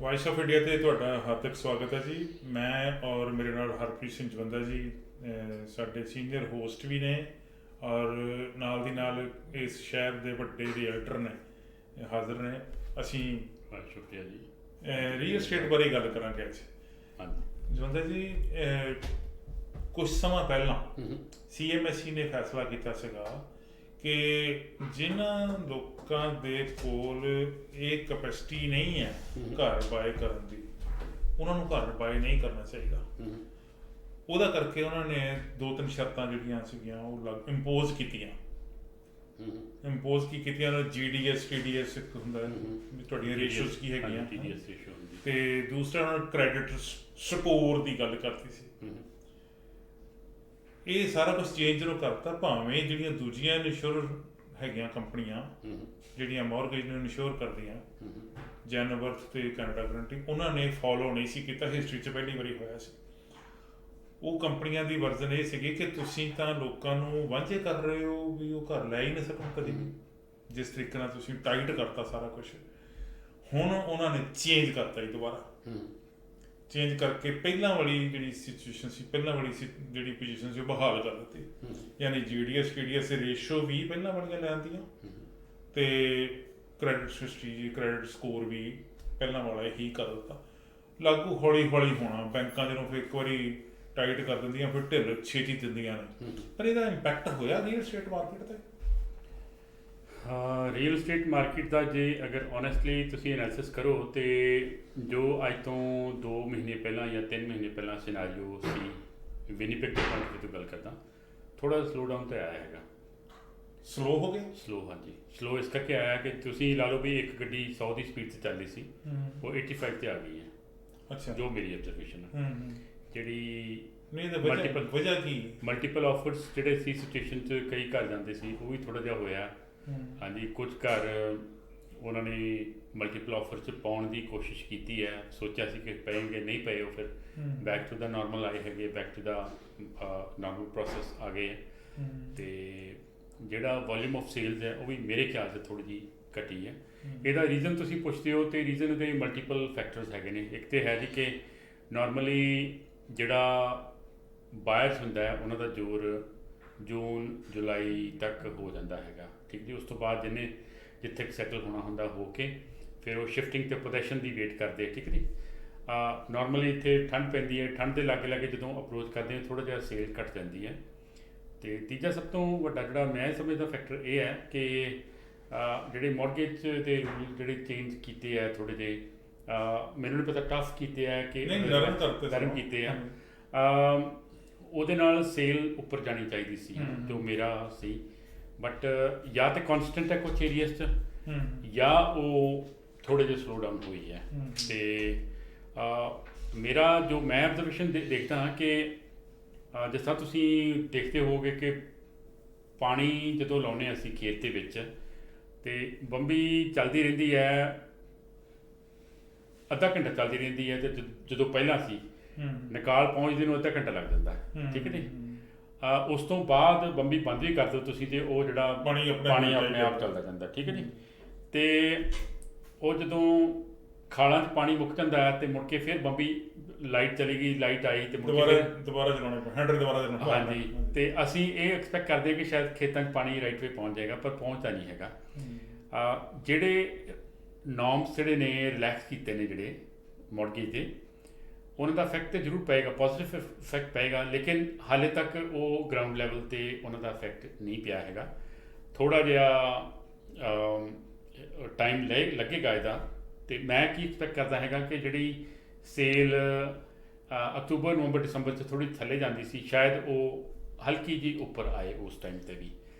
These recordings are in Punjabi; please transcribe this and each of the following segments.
ਵਾਇਸ ਆਫ ਇੰਡੀਆ ਤੇ ਤੁਹਾਡਾ ਹਾਰਦਿਕ ਸਵਾਗਤ ਹੈ ਜੀ। ਮੈਂ ਔਰ ਮੇਰੇ ਨਾਲ ਹਰਪ੍ਰੀਤ ਸਿੰਘ ਜਵੰਦਾ ਜੀ ਸਾਡੇ ਸੀਨੀਅਰ ਹੋਸਟ ਵੀ ਨੇ ਔਰ ਨਾਲ ਦੀ ਨਾਲ ਇਸ ਸ਼ਹਿਰ ਦੇ ਵੱਡੇ ਰੀਅਲਟਰ ਨੇ ਹਾਜ਼ਰ ਨੇ। ਅਸੀਂ ਸ਼ੁਕਰੀਆ ਜੀ। ਰੀਅਲ estate ਬਾਰੇ ਗੱਲ ਕਰਾਂਗੇ ਅੱਜ। ਹਾਂਜੀ ਜਵੰਦਾ ਜੀ, ਕੁਝ ਸਮਾਂ ਪਹਿਲਾਂ CMSE ਨੇ ਫੈਸਲਾ ਕੀਤਾ ਸੀਗਾ ਕਿ ਜਿਨ੍ਹਾਂ ਲੋਕਾਂ ਦੇ ਕੋਲ ਇਹ ਕੈਪੈਸਿਟੀ ਨਹੀਂ ਹੈ ਘਰ ਬਾਏ ਕਰਨ ਦੀ, ਉਹਨਾਂ ਨੂੰ ਘਰ ਬਾਏ ਨਹੀਂ ਕਰਨਾ ਚਾਹੀਦਾ। ਉਹਦਾ ਕਰਕੇ ਉਹਨਾਂ ਨੇ 2-3 ਸ਼ਰਤਾਂ ਜਿਹੜੀਆਂ ਸੀਗੀਆਂ ਉਹ ਇੰਪੋਜ਼ ਕੀਤੀਆਂ। ਇੰਪੋਜ਼ ਕੀ ਕੀਤੀਆਂ? GDS TDS ਇੱਕ ਹੁੰਦਾ, ਤੁਹਾਡੀਆਂ ਰੇਸ਼ੀਓਜ਼ ਕੀ ਹੈਗੀਆਂ, ਤੇ ਦੂਸਰਾ ਉਹਨਾਂ ਨੇ ਕ੍ਰੈਡਿਟ ਸਕੋਰ ਦੀ ਗੱਲ ਕਰਤੀ ਸੀ। ਇਹ ਸਾਰਾ ਕੁਛ ਚੇਂਜ ਨੂੰ ਕਰਤਾ। ਭਾਵੇਂ ਜਿਹੜੀਆਂ ਦੂਜੀਆਂ ਇੰਸ਼ੋਰ ਹੈਗੀਆਂ ਕੰਪਨੀਆਂ ਜਿਹੜੀਆਂ ਮੌਰਗੇਜ ਨੂੰ ਇੰਸ਼ੋਰ ਕਰਦੀਆਂ, ਜੈਨਵਰਥ ਤੇ ਕੈਨੇਡਾ ਗਰੰਟੀ, ਉਹਨਾਂ ਨੇ ਫੋਲੋ ਨਹੀਂ ਸੀ ਕੀਤਾ। ਹਿਸਟਰੀ 'ਚ ਪਹਿਲੀ ਵਾਰੀ ਹੋਇਆ ਸੀ। ਉਹ ਕੰਪਨੀਆਂ ਦੀ ਵਰਜ਼ਨ ਇਹ ਸੀਗੀ ਕਿ ਤੁਸੀਂ ਤਾਂ ਲੋਕਾਂ ਨੂੰ ਵਾਂਝੇ ਕਰ ਰਹੇ ਹੋ ਵੀ ਉਹ ਘਰ ਲੈ ਹੀ ਨਹੀਂ ਸਕਣ ਕਦੇ ਵੀ। ਜਿਸ ਤਰੀਕੇ ਨਾਲ ਤੁਸੀਂ ਟਾਈਟ ਕਰਤਾ ਸਾਰਾ ਕੁਛ, ਹੁਣ ਉਹਨਾਂ ਨੇ ਚੇਂਜ ਕਰਤਾ ਜੀ ਦੁਬਾਰਾ। ਚੇਂਜ ਕਰਕੇ ਪਹਿਲਾਂ ਵਾਲੀ ਜਿਹੜੀ ਸਿਚੁਏਸ਼ਨ ਸੀ, ਪਹਿਲਾਂ ਵਾਲੀ ਜਿਹੜੀ ਪੋਜੀਸ਼ਨ ਸੀ ਉਹ ਬਹਾਲ ਕਰ ਦਿੱਤੀ। ਯਾਨੀ GDS TDS ਦੇ ਰੇਸ਼ੋ ਵੀ ਪਹਿਲਾਂ ਵਾਲੀਆਂ ਲੈਂਦੀਆਂ ਤੇ ਕ੍ਰੈਡਿਟ ਹਿਸਟਰੀ, ਕ੍ਰੈਡਿਟ ਸਕੋਰ ਵੀ ਪਹਿਲਾਂ ਵਾਲਾ ਹੀ ਕਰ ਦਿੱਤਾ। ਲਾਗੂ ਹੌਲੀ ਹੌਲੀ ਹੋਣਾ। ਬੈਂਕਾਂ ਜਦੋਂ ਫਿਰ ਇੱਕ ਵਾਰੀ ਟਾਈਟ ਕਰ ਦਿੰਦੀਆਂ ਫਿਰ ਢਿੱਲ ਛੇਤੀ ਦਿੰਦੀਆਂ ਨੇ। ਪਰ ਇਹਦਾ ਇੰਪੈਕਟ ਹੋਇਆ ਰੀਅਲ estate ਮਾਰਕੀਟ 'ਤੇ? ਰੀਅਲ estate ਮਾਰਕੀਟ ਦਾ ਜੇ ਅਗਰ ਓਨੈਸਟਲੀ ਤੁਸੀਂ ਐਨਾਲਿਸਿਸ ਕਰੋ ਤੇ ਜੋ ਅੱਜ ਤੋਂ 2 ਮਹੀਨੇ ਪਹਿਲਾਂ ਜਾਂ 3 ਮਹੀਨੇ ਪਹਿਲਾਂ ਸਿਨਾਰੀਓ ਸੀ, ਵਿਨੀਪੈਗ ਦੇ ਪੁਆਇੰਟ ਤੋਂ ਗੱਲ ਕਰਦਾ, ਥੋੜ੍ਹਾ ਸਲੋ ਡਾਊਨ ਤਾਂ ਆਇਆ ਹੈਗਾ। ਸਲੋ ਹੋ ਗਿਆ? ਸਲੋ, ਹਾਂਜੀ ਸਲੋ ਇਸ ਕਰਕੇ ਆਇਆ ਕਿ ਤੁਸੀਂ ਲਾ ਲਓ ਵੀ ਇੱਕ ਗੱਡੀ 100 ਦੀ ਸਪੀਡ 'ਤੇ ਚੱਲ ਰਹੀ ਸੀ, ਉਹ 85 'ਤੇ ਆ ਗਈ ਹੈ। ਅੱਛਾ, ਜੋ ਮੇਰੀ ਅਬਜ਼ਰਵੇਸ਼ਨ ਹੈ। ਜਿਹੜੀ ਮਲਟੀਪਲ ਆਫਰਸ ਜਿਹੜੇ ਸੀ ਸਿਚੁਏਸ਼ਨ 'ਚ, ਕਈ ਘਰ ਜਾਂਦੇ ਸੀ, ਉਹ ਵੀ ਥੋੜ੍ਹਾ ਜਿਹਾ ਹੋਇਆ। ਹਾਂਜੀ, ਕੁਝ ਘਰ ਉਹਨਾਂ ਨੇ ਮਲਟੀਪਲ ਆਫਰ 'ਚ ਪਾਉਣ ਦੀ ਕੋਸ਼ਿਸ਼ ਕੀਤੀ ਹੈ, ਸੋਚਿਆ ਸੀ ਕਿ ਪਏਗੇ, ਨਹੀਂ ਪਏ, ਉਹ ਫਿਰ ਬੈਕ ਟੂ ਦਾ ਨੋਰਮਲ ਆਏ ਹੈਗੇ, back to the normal process ਆ ਗਏ। ਅਤੇ ਜਿਹੜਾ ਵੋਲੀਅਮ ਆਫ ਸੇਲਸ ਹੈ ਉਹ ਵੀ ਮੇਰੇ ਖਿਆਲ 'ਚ ਥੋੜ੍ਹੀ ਜਿਹੀ ਘਟੀ ਹੈ। ਇਹਦਾ ਰੀਜ਼ਨ ਤੁਸੀਂ ਪੁੱਛਦੇ ਹੋ, ਅਤੇ ਰੀਜ਼ਨ ਦੇ ਮਲਟੀਪਲ ਫੈਕਟਰਸ ਹੈਗੇ ਨੇ। ਇੱਕ ਤਾਂ ਹੈ ਜੀ ਕਿ ਨੋਰਮਲੀ ਜਿਹੜਾ ਬਾਇਰਸ ਹੁੰਦਾ ਹੈ ਉਹਨਾਂ ਦਾ ਜ਼ੋਰ ਜੂਨ ਜੁਲਾਈ ਤੱਕ ਹੋ ਜਾਂਦਾ ਹੈਗਾ, ਠੀਕ ਜੀ। ਉਸ ਤੋਂ ਬਾਅਦ ਜਿੱਥੇ ਸੈਟਲ ਹੋਣਾ ਹੁੰਦਾ ਹੋ ਕੇ ਫਿਰ ਉਹ ਸ਼ਿਫਟਿੰਗ ਅਤੇ ਪੋਜੈਸ਼ਨ ਦੀ ਵੇਟ ਕਰਦੇ, ਠੀਕ ਜੀ। ਨੋਰਮਲੀ ਇੱਥੇ ਠੰਡ ਪੈਂਦੀ ਹੈ, ਠੰਡ ਦੇ ਲਾਗੇ ਲਾਗੇ ਜਦੋਂ ਅਪਰੋਚ ਕਰਦੇ ਹਾਂ ਥੋੜ੍ਹਾ ਜਿਹਾ ਸੇਲ ਘੱਟ ਜਾਂਦੀ ਹੈ। ਅਤੇ ਤੀਜਾ ਸਭ ਤੋਂ ਵੱਡਾ ਜਿਹੜਾ ਮੈਂ ਸਮਝਦਾ ਫੈਕਟਰ ਇਹ ਹੈ ਕਿ ਜਿਹੜੇ ਮੌਰਗੇਜ ਦੇ ਰੂਲ ਜਿਹੜੇ ਚੇਂਜ ਕੀਤੇ ਹੈ ਥੋੜ੍ਹੇ ਜਿਹੇ, ਮੈਨੂੰ ਨਹੀਂ ਪਤਾ ਟਫ ਕੀਤੇ ਹੈ ਕਿ ਨਰਮ ਕੀਤੇ ਆ, ਉਹਦੇ ਨਾਲ ਸੇਲ ਉੱਪਰ ਜਾਣੀ ਚਾਹੀਦੀ ਸੀ, ਜੋ ਮੇਰਾ ਸੀ। ਬਟ ਜਾਂ ਤਾਂ ਕੌਨਸਟੈਂਟ ਹੈ ਕੁਛ ਏਰੀਆਸ 'ਚ, ਜਾਂ ਉਹ ਥੋੜ੍ਹੇ ਜਿਹੇ ਸਲੋ ਡਾਊਨ ਹੋਈ ਹੈ। ਅਤੇ ਮੇਰਾ ਜੋ ਮੈਂ ਅਬਜ਼ਰਵੇਸ਼ਨ ਦੇਖਦਾ ਹਾਂ ਕਿ ਜਿਸ ਤਰ੍ਹਾਂ ਤੁਸੀਂ ਦੇਖਦੇ ਹੋਵੋਗੇ ਕਿ ਪਾਣੀ ਜਦੋਂ ਲਾਉਂਦੇ ਹਾਂ ਅਸੀਂ ਖੇਤ ਦੇ ਵਿੱਚ, ਅਤੇ ਬੰਬੀ ਚੱਲਦੀ ਰਹਿੰਦੀ ਹੈ, ਅੱਧਾ ਘੰਟਾ ਚੱਲਦੀ ਰਹਿੰਦੀ ਹੈ, ਅਤੇ ਜਦੋਂ ਪਹਿਲਾਂ ਸੀ ਨਿਕਾਲ ਪਹੁੰਚਦੇ ਨੂੰ ਅੱਧਾ ਘੰਟਾ ਲੱਗ ਜਾਂਦਾ, ਠੀਕ ਹੈ ਜੀ। ਉਸ ਤੋਂ ਬਾਅਦ ਬੰਬੀ ਬੰਦ ਵੀ ਕਰ ਦਿਓ ਤੁਸੀਂ, ਅਤੇ ਉਹ ਜਿਹੜਾ ਪਾਣੀ ਆਪਣੇ ਆਪ ਚੱਲਦਾ ਜਾਂਦਾ, ਠੀਕ ਹੈ ਜੀ। ਅਤੇ ਉਹ ਜਦੋਂ ਖਾਲਾਂ 'ਚ ਪਾਣੀ ਮੁੱਕ ਜਾਂਦਾ ਹੈ ਅਤੇ ਮੁੜ ਕੇ ਫਿਰ ਬੰਬੀ ਲਾਈਟ ਚਲੀ ਗਈ, ਲਾਈਟ ਆਈ ਅਤੇ ਦੁਬਾਰਾ ਚਲਾਉਣਾ। ਹਾਂਜੀ, ਅਤੇ ਅਸੀਂ ਇਹ ਐਕਸਪੈਕਟ ਕਰਦੇ ਕਿ ਸ਼ਾਇਦ ਖੇਤਾਂ 'ਚ ਪਾਣੀ ਰਾਈਟ ਵੇ ਪਹੁੰਚ ਜਾਏਗਾ, ਪਰ ਪਹੁੰਚਦਾ ਨਹੀਂ ਹੈਗਾ। ਜਿਹੜੇ ਨੋਰਮਸ ਜਿਹੜੇ ਨੇ ਰਿਲੈਕਸ ਕੀਤੇ ਨੇ ਜਿਹੜੇ ਮੌਰਗੇਜ ਦੇ, ਉਹਨਾਂ ਦਾ ਇਫੈਕਟ ਤਾਂ ਜ਼ਰੂਰ ਪਏਗਾ, ਪੋਜ਼ੀਟਿਵ ਇਫੈਕਟ ਪਏਗਾ, ਲੇਕਿਨ ਹਾਲੇ ਤੱਕ ਉਹ ਗਰਾਊਂਡ ਲੈਵਲ 'ਤੇ ਉਹਨਾਂ ਦਾ ਇਫੈਕਟ ਨਹੀਂ ਪਿਆ ਹੈਗਾ। ਥੋੜ੍ਹਾ ਜਿਹਾ ਟਾਈਮ ਲੱਗੇਗਾ ਇਹਦਾ। ਅਤੇ ਮੈਂ ਕੀ ਐਕਸਪੈਕਟ ਕਰਦਾ ਹੈਗਾ ਕਿ ਜਿਹੜੀ ਸੇਲ ਅਕਤੂਬਰ ਨਵੰਬਰ ਦਸੰਬਰ 'ਚ ਥੋੜ੍ਹੀ ਥੱਲੇ ਜਾਂਦੀ ਸੀ, ਸ਼ਾਇਦ ਉਹ ਹਲਕੀ ਜਿਹੀ ਉੱਪਰ ਆਏ ਉਸ ਟਾਈਮ 'ਤੇ ਵੀ।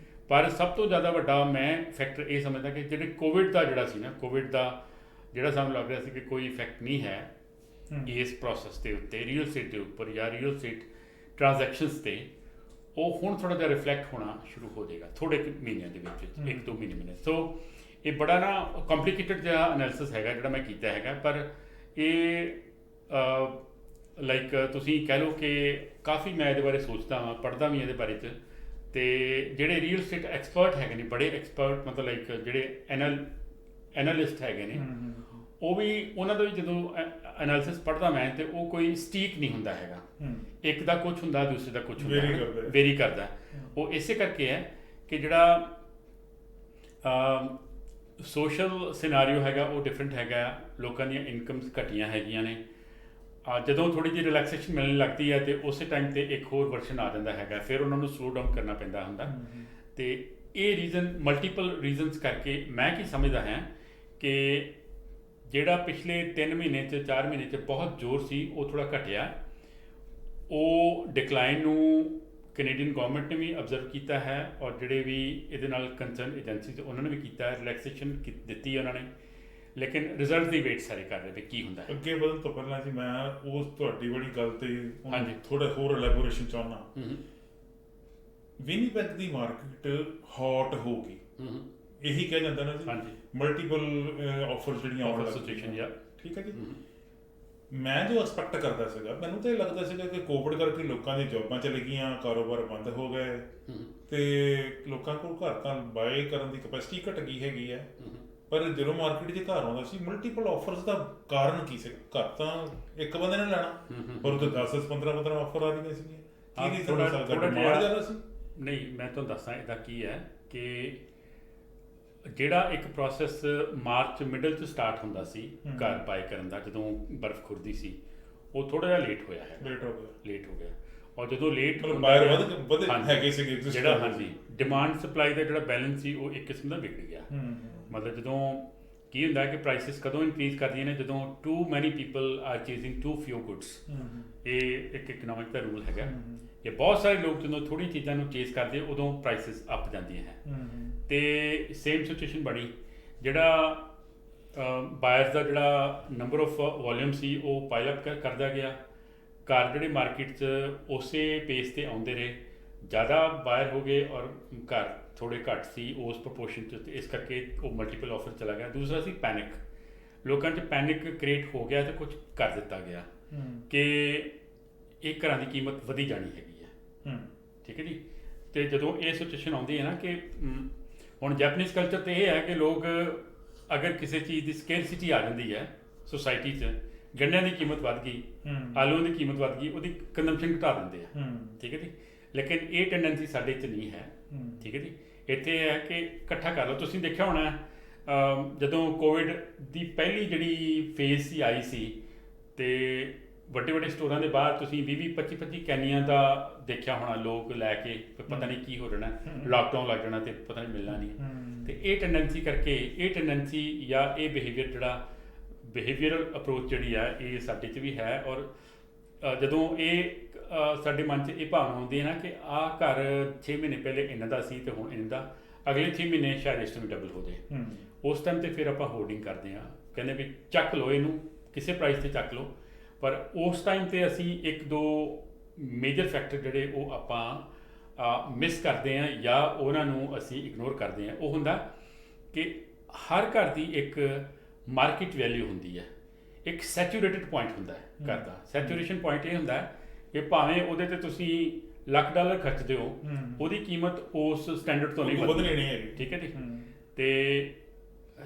ਪਰ ਸਭ ਤੋਂ ਜ਼ਿਆਦਾ ਵੱਡਾ ਮੈਂ ਫੈਕਟਰ ਇਹ ਸਮਝਦਾ ਕਿ ਜਿਹੜੇ ਕੋਵਿਡ ਦਾ ਜਿਹੜਾ ਸੀ ਨਾ, ਕੋਵਿਡ ਦਾ ਜਿਹੜਾ ਸਾਨੂੰ ਲੱਗ ਰਿਹਾ ਸੀ ਕਿ ਕੋਈ ਇਫੈਕਟ ਨਹੀਂ ਹੈ ਇਸ ਪ੍ਰੋਸੈਸ ਦੇ ਉੱਤੇ, ਰੀਅਲ estate ਦੇ ਉੱਪਰ ਜਾਂ ਰੀਅਲ estate ਟ੍ਰਾਂਜੈਕਸ਼ਨਸ 'ਤੇ, ਉਹ ਹੁਣ ਥੋੜ੍ਹਾ ਜਿਹਾ ਰਿਫਲੈਕਟ ਹੋਣਾ ਸ਼ੁਰੂ ਹੋ ਜਾਏਗਾ ਥੋੜ੍ਹੇ ਕੁ ਮਹੀਨਿਆਂ ਦੇ ਵਿੱਚ, 1-2 ਮਹੀਨੇ। ਸੋ ਇਹ ਬੜਾ ਨਾ ਕੰਪਲੀਕੇਟਡ ਜਿਹਾ ਐਨਾਲਿਸਿਸ ਹੈਗਾ ਜਿਹੜਾ ਮੈਂ ਕੀਤਾ ਹੈਗਾ, ਪਰ ਇਹ ਲਾਈਕ ਤੁਸੀਂ ਕਹਿ ਲਓ ਕਿ ਕਾਫੀ ਮੈਂ ਇਹਦੇ ਬਾਰੇ ਸੋਚਦਾ ਹਾਂ, ਪੜ੍ਹਦਾ ਵੀ ਇਹਦੇ ਬਾਰੇ 'ਚ। ਅਤੇ ਜਿਹੜੇ ਰੀਅਲ estate ਐਕਸਪਰਟ ਹੈਗੇ ਨੇ, ਬੜੇ ਐਕਸਪਰਟ, ਮਤਲਬ ਲਾਈਕ ਜਿਹੜੇ ਐਨਾਲਿਸਟ ਹੈਗੇ ਨੇ, ਉਹ ਵੀ ਉਹਨਾਂ ਦਾ ਵੀ ਜਦੋਂ ਐਨਾਲਿਸਿਸ ਪੜ੍ਹਦਾ ਮੈਂ ਤੇ ਉਹ ਕੋਈ ਸਟੀਕ ਨਹੀਂ ਹੁੰਦਾ ਹੈਗਾ, ਇੱਕ ਦਾ ਕੁਝ ਹੁੰਦਾ ਦੂਸਰੇ ਦਾ ਕੁਝ ਹੁੰਦਾ, ਵੇਰੀ ਕਰਦਾ। ਉਹ ਇਸੇ ਕਰਕੇ ਹੈ ਕਿ ਜਿਹੜਾ ਸੋਸ਼ਲ ਸਿਨਾਰੀਓ ਹੈਗਾ ਉਹ ਡਿਫਰੈਂਟ ਹੈਗਾ, ਲੋਕਾਂ ਦੀਆਂ ਇਨਕਮਸ ਘਟੀਆਂ ਹੈਗੀਆਂ ਨੇ। ਜਦੋਂ ਥੋੜ੍ਹੀ ਜਿਹੀ ਰਿਲੈਕਸੇਸ਼ਨ ਮਿਲਣ ਲੱਗਦੀ ਹੈ ਤੇ ਉਸੇ ਟਾਈਮ ਤੇ ਇੱਕ ਹੋਰ ਵਰਸ਼ਨ ਆ ਜਾਂਦਾ ਹੈਗਾ, ਫਿਰ ਉਹਨਾਂ ਨੂੰ ਸਲੋ ਡਾਊਨ ਕਰਨਾ ਪੈਂਦਾ ਹੁੰਦਾ। ਤੇ ਇਹ ਰੀਜ਼ਨ ਮਲਟੀਪਲ ਰੀਜ਼ਨਸ ਕਰਕੇ ਮੈਂ ਕੀ ਸਮਝਦਾ ਹਾਂ ਕਿ ਜਿਹੜਾ ਪਿਛਲੇ 3 ਮਹੀਨੇ 'ਚ 4 ਮਹੀਨੇ 'ਚ ਬਹੁਤ ਜ਼ੋਰ ਸੀ ਉਹ ਥੋੜ੍ਹਾ ਘਟਿਆ। ਉਹ ਡਿਕਲਾਈਨ ਨੂੰ ਕੈਨੇਡੀਅਨ ਗੌਰਮੈਂਟ ਨੇ ਵੀ ਅਬਜ਼ਰਵ ਕੀਤਾ ਹੈ ਔਰ ਜਿਹੜੇ ਵੀ ਇਹਦੇ ਨਾਲ ਕੰਸਰਨ ਏਜੰਸੀਜ਼ ਉਹਨਾਂ ਨੇ ਵੀ ਕੀਤਾ ਹੈ, ਰਿਲੈਕਸੇਸ਼ਨ ਦਿੱਤੀ ਉਹਨਾਂ ਨੇ, ਲੇਕਿਨ ਰਿਜ਼ਲਟ ਦੀ ਵੇਟ ਸਾਰੇ ਕਰ ਰਹੇ ਵੀ ਕੀ ਹੁੰਦਾ ਹੈ। ਅੱਗੇ ਵਧਣ ਤੋਂ ਪਹਿਲਾਂ ਜੀ ਮੈਂ ਉਸ ਤੁਹਾਡੀ ਬੜੀ ਗੱਲ ਤੇ ਥੋੜਾ ਹੋਰ ਐਲੈਬੋਰੇਸ਼ਨ ਚਾਹੁੰਦਾ। ਵਿਨੀਪੈਗ ਦੀ ਮਾਰਕੀਟ ਹੌਟ ਹੋ ਗਈ, ਇਹੀ ਕਿਹਾ ਜਾਂਦਾ ਨਾ ਜੀ, ਮਲਟੀਪਲ ਆਫਰ ਜਿਹੜੀਆਂ ਆਉਣ ਲੱਗ, ਠੀਕ ਹੈ ਜੀ। ਮੈਂ ਜੋ ਐਕਸਪੈਕਟ ਕਰਦਾ ਸੀਗਾ, ਮੈਨੂੰ ਤਾਂ ਇਹ ਲੱਗਦਾ ਸੀਗਾ ਕਿ ਕੋਵਿਡ ਕਰਕੇ ਲੋਕਾਂ ਦੀਆਂ ਜੌਬਾਂ ਚਲੇ ਗਈਆਂ, ਕਾਰੋਬਾਰ ਬੰਦ ਹੋ ਗਏ ਤੇ ਲੋਕਾਂ ਕੋਲ ਘਰ ਤਾਂ ਬਾਏ ਕਰਨ ਦੀ ਕਪੈਸਿਟੀ ਘਟ ਗਈ ਹੈਗੀ ਹੈ। ਪਰ ਜਦੋਂ ਮਾਰਕੀਟ 'ਚ ਘਰ ਆਉਂਦਾ ਸੀ, ਮਲਟੀਪਲ ਆਫਰਸ ਦਾ ਕਾਰਨ ਕੀ ਸੀ? ਘਰ ਤਾਂ ਇੱਕ ਬੰਦੇ ਨੇ ਲੈਣਾ, ਪਰ ਉੱਥੇ 10-15 ਆਫਰ ਆ ਰਹੀਆਂ ਸੀਗੀਆਂ। ਕੀ ਰੀਜ਼ਨ ਹੋ ਸਕਦਾ? ਡਿਮਾਂਡ ਜ਼ਿਆਦਾ ਸੀ? ਨਹੀਂ, ਮੈਂ ਤੁਹਾਨੂੰ ਦੱਸਾਂ ਇਹਦਾ ਕੀ ਹੈ ਕਿ ਜਿਹੜਾ ਇੱਕ ਪ੍ਰੋਸੈਸ ਮਾਰਚ ਮਿਡਲ 'ਚ ਸਟਾਰਟ ਹੁੰਦਾ ਸੀ ਘਰ ਬਾਏ ਕਰਨ ਦਾ, ਜਦੋਂ ਬਰਫ਼ ਖੁਰਦੀ ਸੀ, ਉਹ ਥੋੜ੍ਹਾ ਜਿਹਾ ਲੇਟ ਹੋਇਆ ਹੈ, ਲੇਟ ਹੋ ਗਿਆ। ਔਰ ਜਦੋਂ ਲੇਟ ਬਾਇਰ ਵਧੇ ਹੈਗੇ ਸੀਗੇ, ਜਿਹੜਾ ਡਿਮਾਂਡ ਸਪਲਾਈ ਦਾ ਜਿਹੜਾ ਬੈਲੈਂਸ ਸੀ ਉਹ ਇੱਕ ਕਿਸਮ ਦਾ ਵਿਗੜ ਗਿਆ। ਮਤਲਬ ਜਦੋਂ ਕੀ ਹੁੰਦਾ ਕਿ ਪ੍ਰਾਈਸਿਸ ਕਦੋਂ ਇਨਕਰੀਜ਼ ਕਰਦੀਆਂ ਨੇ? ਜਦੋਂ too many people are chasing too few goods. ਇਹ ਇੱਕ ਇਕਨੋਮਿਕ ਦਾ ਰੂਲ ਹੈਗਾ। ਇਹ ਬਹੁਤ ਸਾਰੇ ਲੋਕ ਜਦੋਂ ਥੋੜ੍ਹੀ ਚੀਜ਼ਾਂ ਨੂੰ ਚੇਜ਼ ਕਰਦੇ ਉਦੋਂ ਪ੍ਰਾਈਸਿਸ ਅਪ ਜਾਂਦੀਆਂ ਹੈ। ਤੇ ਸੇਮ ਸਿਚੁਏਸ਼ਨ ਬਣੀ, ਜਿਹੜਾ ਬਾਇਰਸ ਦਾ ਜਿਹੜਾ ਨੰਬਰ ਆਫ ਵੋਲੀਅਮ ਸੀ ਉਹ ਪਾਇਲ ਅਪ ਕਰਦਾ ਗਿਆ। ਘਰ ਜਿਹੜੇ ਮਾਰਕੀਟ 'ਚ ਉਸੇ ਪੇਸ 'ਤੇ ਆਉਂਦੇ ਰਹੇ, ਜ਼ਿਆਦਾ ਬਾਇਰ ਹੋ ਗਏ ਔਰ ਘਰ ਥੋੜ੍ਹੇ ਘੱਟ ਸੀ ਉਸ ਪ੍ਰਪੋਰਸ਼ਨ 'ਚ, ਇਸ ਕਰਕੇ ਉਹ ਮਲਟੀਪਲ ਆਫਰ ਚਲਾ ਗਿਆ। ਦੂਸਰਾ ਸੀ ਪੈਨਿਕ, ਲੋਕਾਂ 'ਚ ਪੈਨਿਕ ਕ੍ਰੀਏਟ ਹੋ ਗਿਆ ਤੇ ਕੁਝ ਕਰ ਦਿੱਤਾ ਗਿਆ ਕਿ ਇਹ ਘਰਾਂ ਦੀ ਕੀਮਤ ਵਧੀ ਜਾਣੀ ਹੈਗੀ ਹੈ। ਠੀਕ ਹੈ ਜੀ। ਅਤੇ ਜਦੋਂ ਇਹ ਸਿਚੁਏਸ਼ਨ ਆਉਂਦੀ ਹੈ ਨਾ ਕਿ ਹੁਣ ਜੈਪਨੀਜ਼ ਕਲਚਰ 'ਤੇ ਇਹ ਹੈ ਕਿ ਲੋਕ ਅਗਰ ਕਿਸੇ ਚੀਜ਼ ਦੀ ਸਕੇਰਸਿਟੀ ਆ ਜਾਂਦੀ ਹੈ ਸੋਸਾਇਟੀ 'ਚ, ਗੰਢਿਆਂ ਦੀ ਕੀਮਤ ਵੱਧ ਗਈ, ਆਲੂਆਂ ਦੀ ਕੀਮਤ ਵੱਧ ਗਈ, ਉਹਦੀ ਕੰਜ਼ੰਪਸ਼ਨ ਘਟਾ ਦਿੰਦੇ ਆ। ਠੀਕ ਹੈ ਜੀ। ਲੇਕਿਨ ਇਹ ਟੈਂਡੈਂਸੀ ਸਾਡੇ 'ਚ ਨਹੀਂ ਹੈ। ਠੀਕ ਹੈ ਜੀ। ਇੱਥੇ ਇਹ ਹੈ ਕਿ ਇਕੱਠਾ ਕਰ ਲਓ। ਤੁਸੀਂ ਦੇਖਿਆ ਹੋਣਾ ਜਦੋਂ ਕੋਵਿਡ ਦੀ ਪਹਿਲੀ ਜਿਹੜੀ ਫੇਜ਼ ਸੀ ਆਈ ਸੀ ਅਤੇ ਵੱਡੇ ਵੱਡੇ ਸਟੋਰਾਂ ਦੇ ਬਾਹਰ ਤੁਸੀਂ 20-20, 25-25 ਕੈਨੀਆਂ ਦਾ ਦੇਖਿਆ ਹੋਣਾ, ਲੋਕ ਲੈ ਕੇ ਪਤਾ ਨਹੀਂ ਕੀ ਹੋ ਜਾਣਾ, ਲਾਕਡਾਊਨ ਲੱਗ ਜਾਣਾ ਤੇ ਪਤਾ ਨਹੀਂ ਮਿਲਣਾ ਨਹੀਂ। ਤੇ ਇਹ ਟੈਂਡੈਂਸੀ ਕਰਕੇ, ਇਹ ਟੈਂਡੈਂਸੀ ਜਾਂ ਇਹ ਬਿਹੇਵੀਅਰਲ ਅਪਰੋਚ ਜਿਹੜੀ ਆ ਇਹ ਸਾਡੇ 'ਚ ਵੀ ਹੈ। ਔਰ ਜਦੋਂ ਇਹ ਸਾਡੇ ਮਨ 'ਚ ਇਹ ਭਾਵਨਾ ਆਉਂਦੀ ਹੈ ਨਾ ਕਿ ਆਹ ਘਰ 6 ਮਹੀਨੇ ਪਹਿਲੇ ਇਹਨਾਂ ਦਾ ਸੀ ਤੇ ਹੁਣ ਇਹਨਾਂ ਦਾ, ਅਗਲੇ 6 ਮਹੀਨੇ ਸ਼ਾਇਦ ਇਸ ਤੋਂ ਵੀ ਡਬਲ ਹੋ ਜਾਏ, ਉਸ ਟਾਈਮ 'ਤੇ ਫਿਰ ਆਪਾਂ ਹੋਲਡਿੰਗ ਕਰਦੇ ਹਾਂ, ਕਹਿੰਦੇ ਵੀ ਚੱਕ ਲਓ ਇਹਨੂੰ, ਕਿਸੇ ਪ੍ਰਾਈਸ 'ਤੇ ਚੱਕ ਲਓ। ਪਰ ਉਸ ਟਾਈਮ 'ਤੇ ਅਸੀਂ 1-2 ਮੇਜਰ ਫੈਕਟਰ ਜਿਹੜੇ ਉਹ ਆਪਾਂ ਮਿਸ ਕਰਦੇ ਹਾਂ ਜਾਂ ਉਹਨਾਂ ਨੂੰ ਅਸੀਂ ਇਗਨੋਰ ਕਰਦੇ ਹਾਂ। ਉਹ ਹੁੰਦਾ ਕਿ ਹਰ ਘਰ ਦੀ ਇੱਕ ਮਾਰਕੀਟ ਵੈਲਿਊ ਹੁੰਦੀ ਹੈ, ਇੱਕ ਸੈਚੂਰੇਟਡ ਪੁਆਇੰਟ ਹੁੰਦਾ ਹੈ ਘਰ ਦਾ। ਸੈਚੂਰੇਸ਼ਨ ਪੁਆਇੰਟ ਇਹ ਹੁੰਦਾ ਹੈ ਕਿ ਭਾਵੇਂ ਉਹਦੇ 'ਤੇ ਤੁਸੀਂ $1,00,000 ਖਰਚਦੇ ਹੋ, ਉਹਦੀ ਕੀਮਤ ਉਸ ਸਟੈਂਡਰਡ ਤੋਂ ਨਹੀਂ ਵਧਣੀ ਹੈਗੀ। ਠੀਕ ਹੈ ਜੀ। ਅਤੇ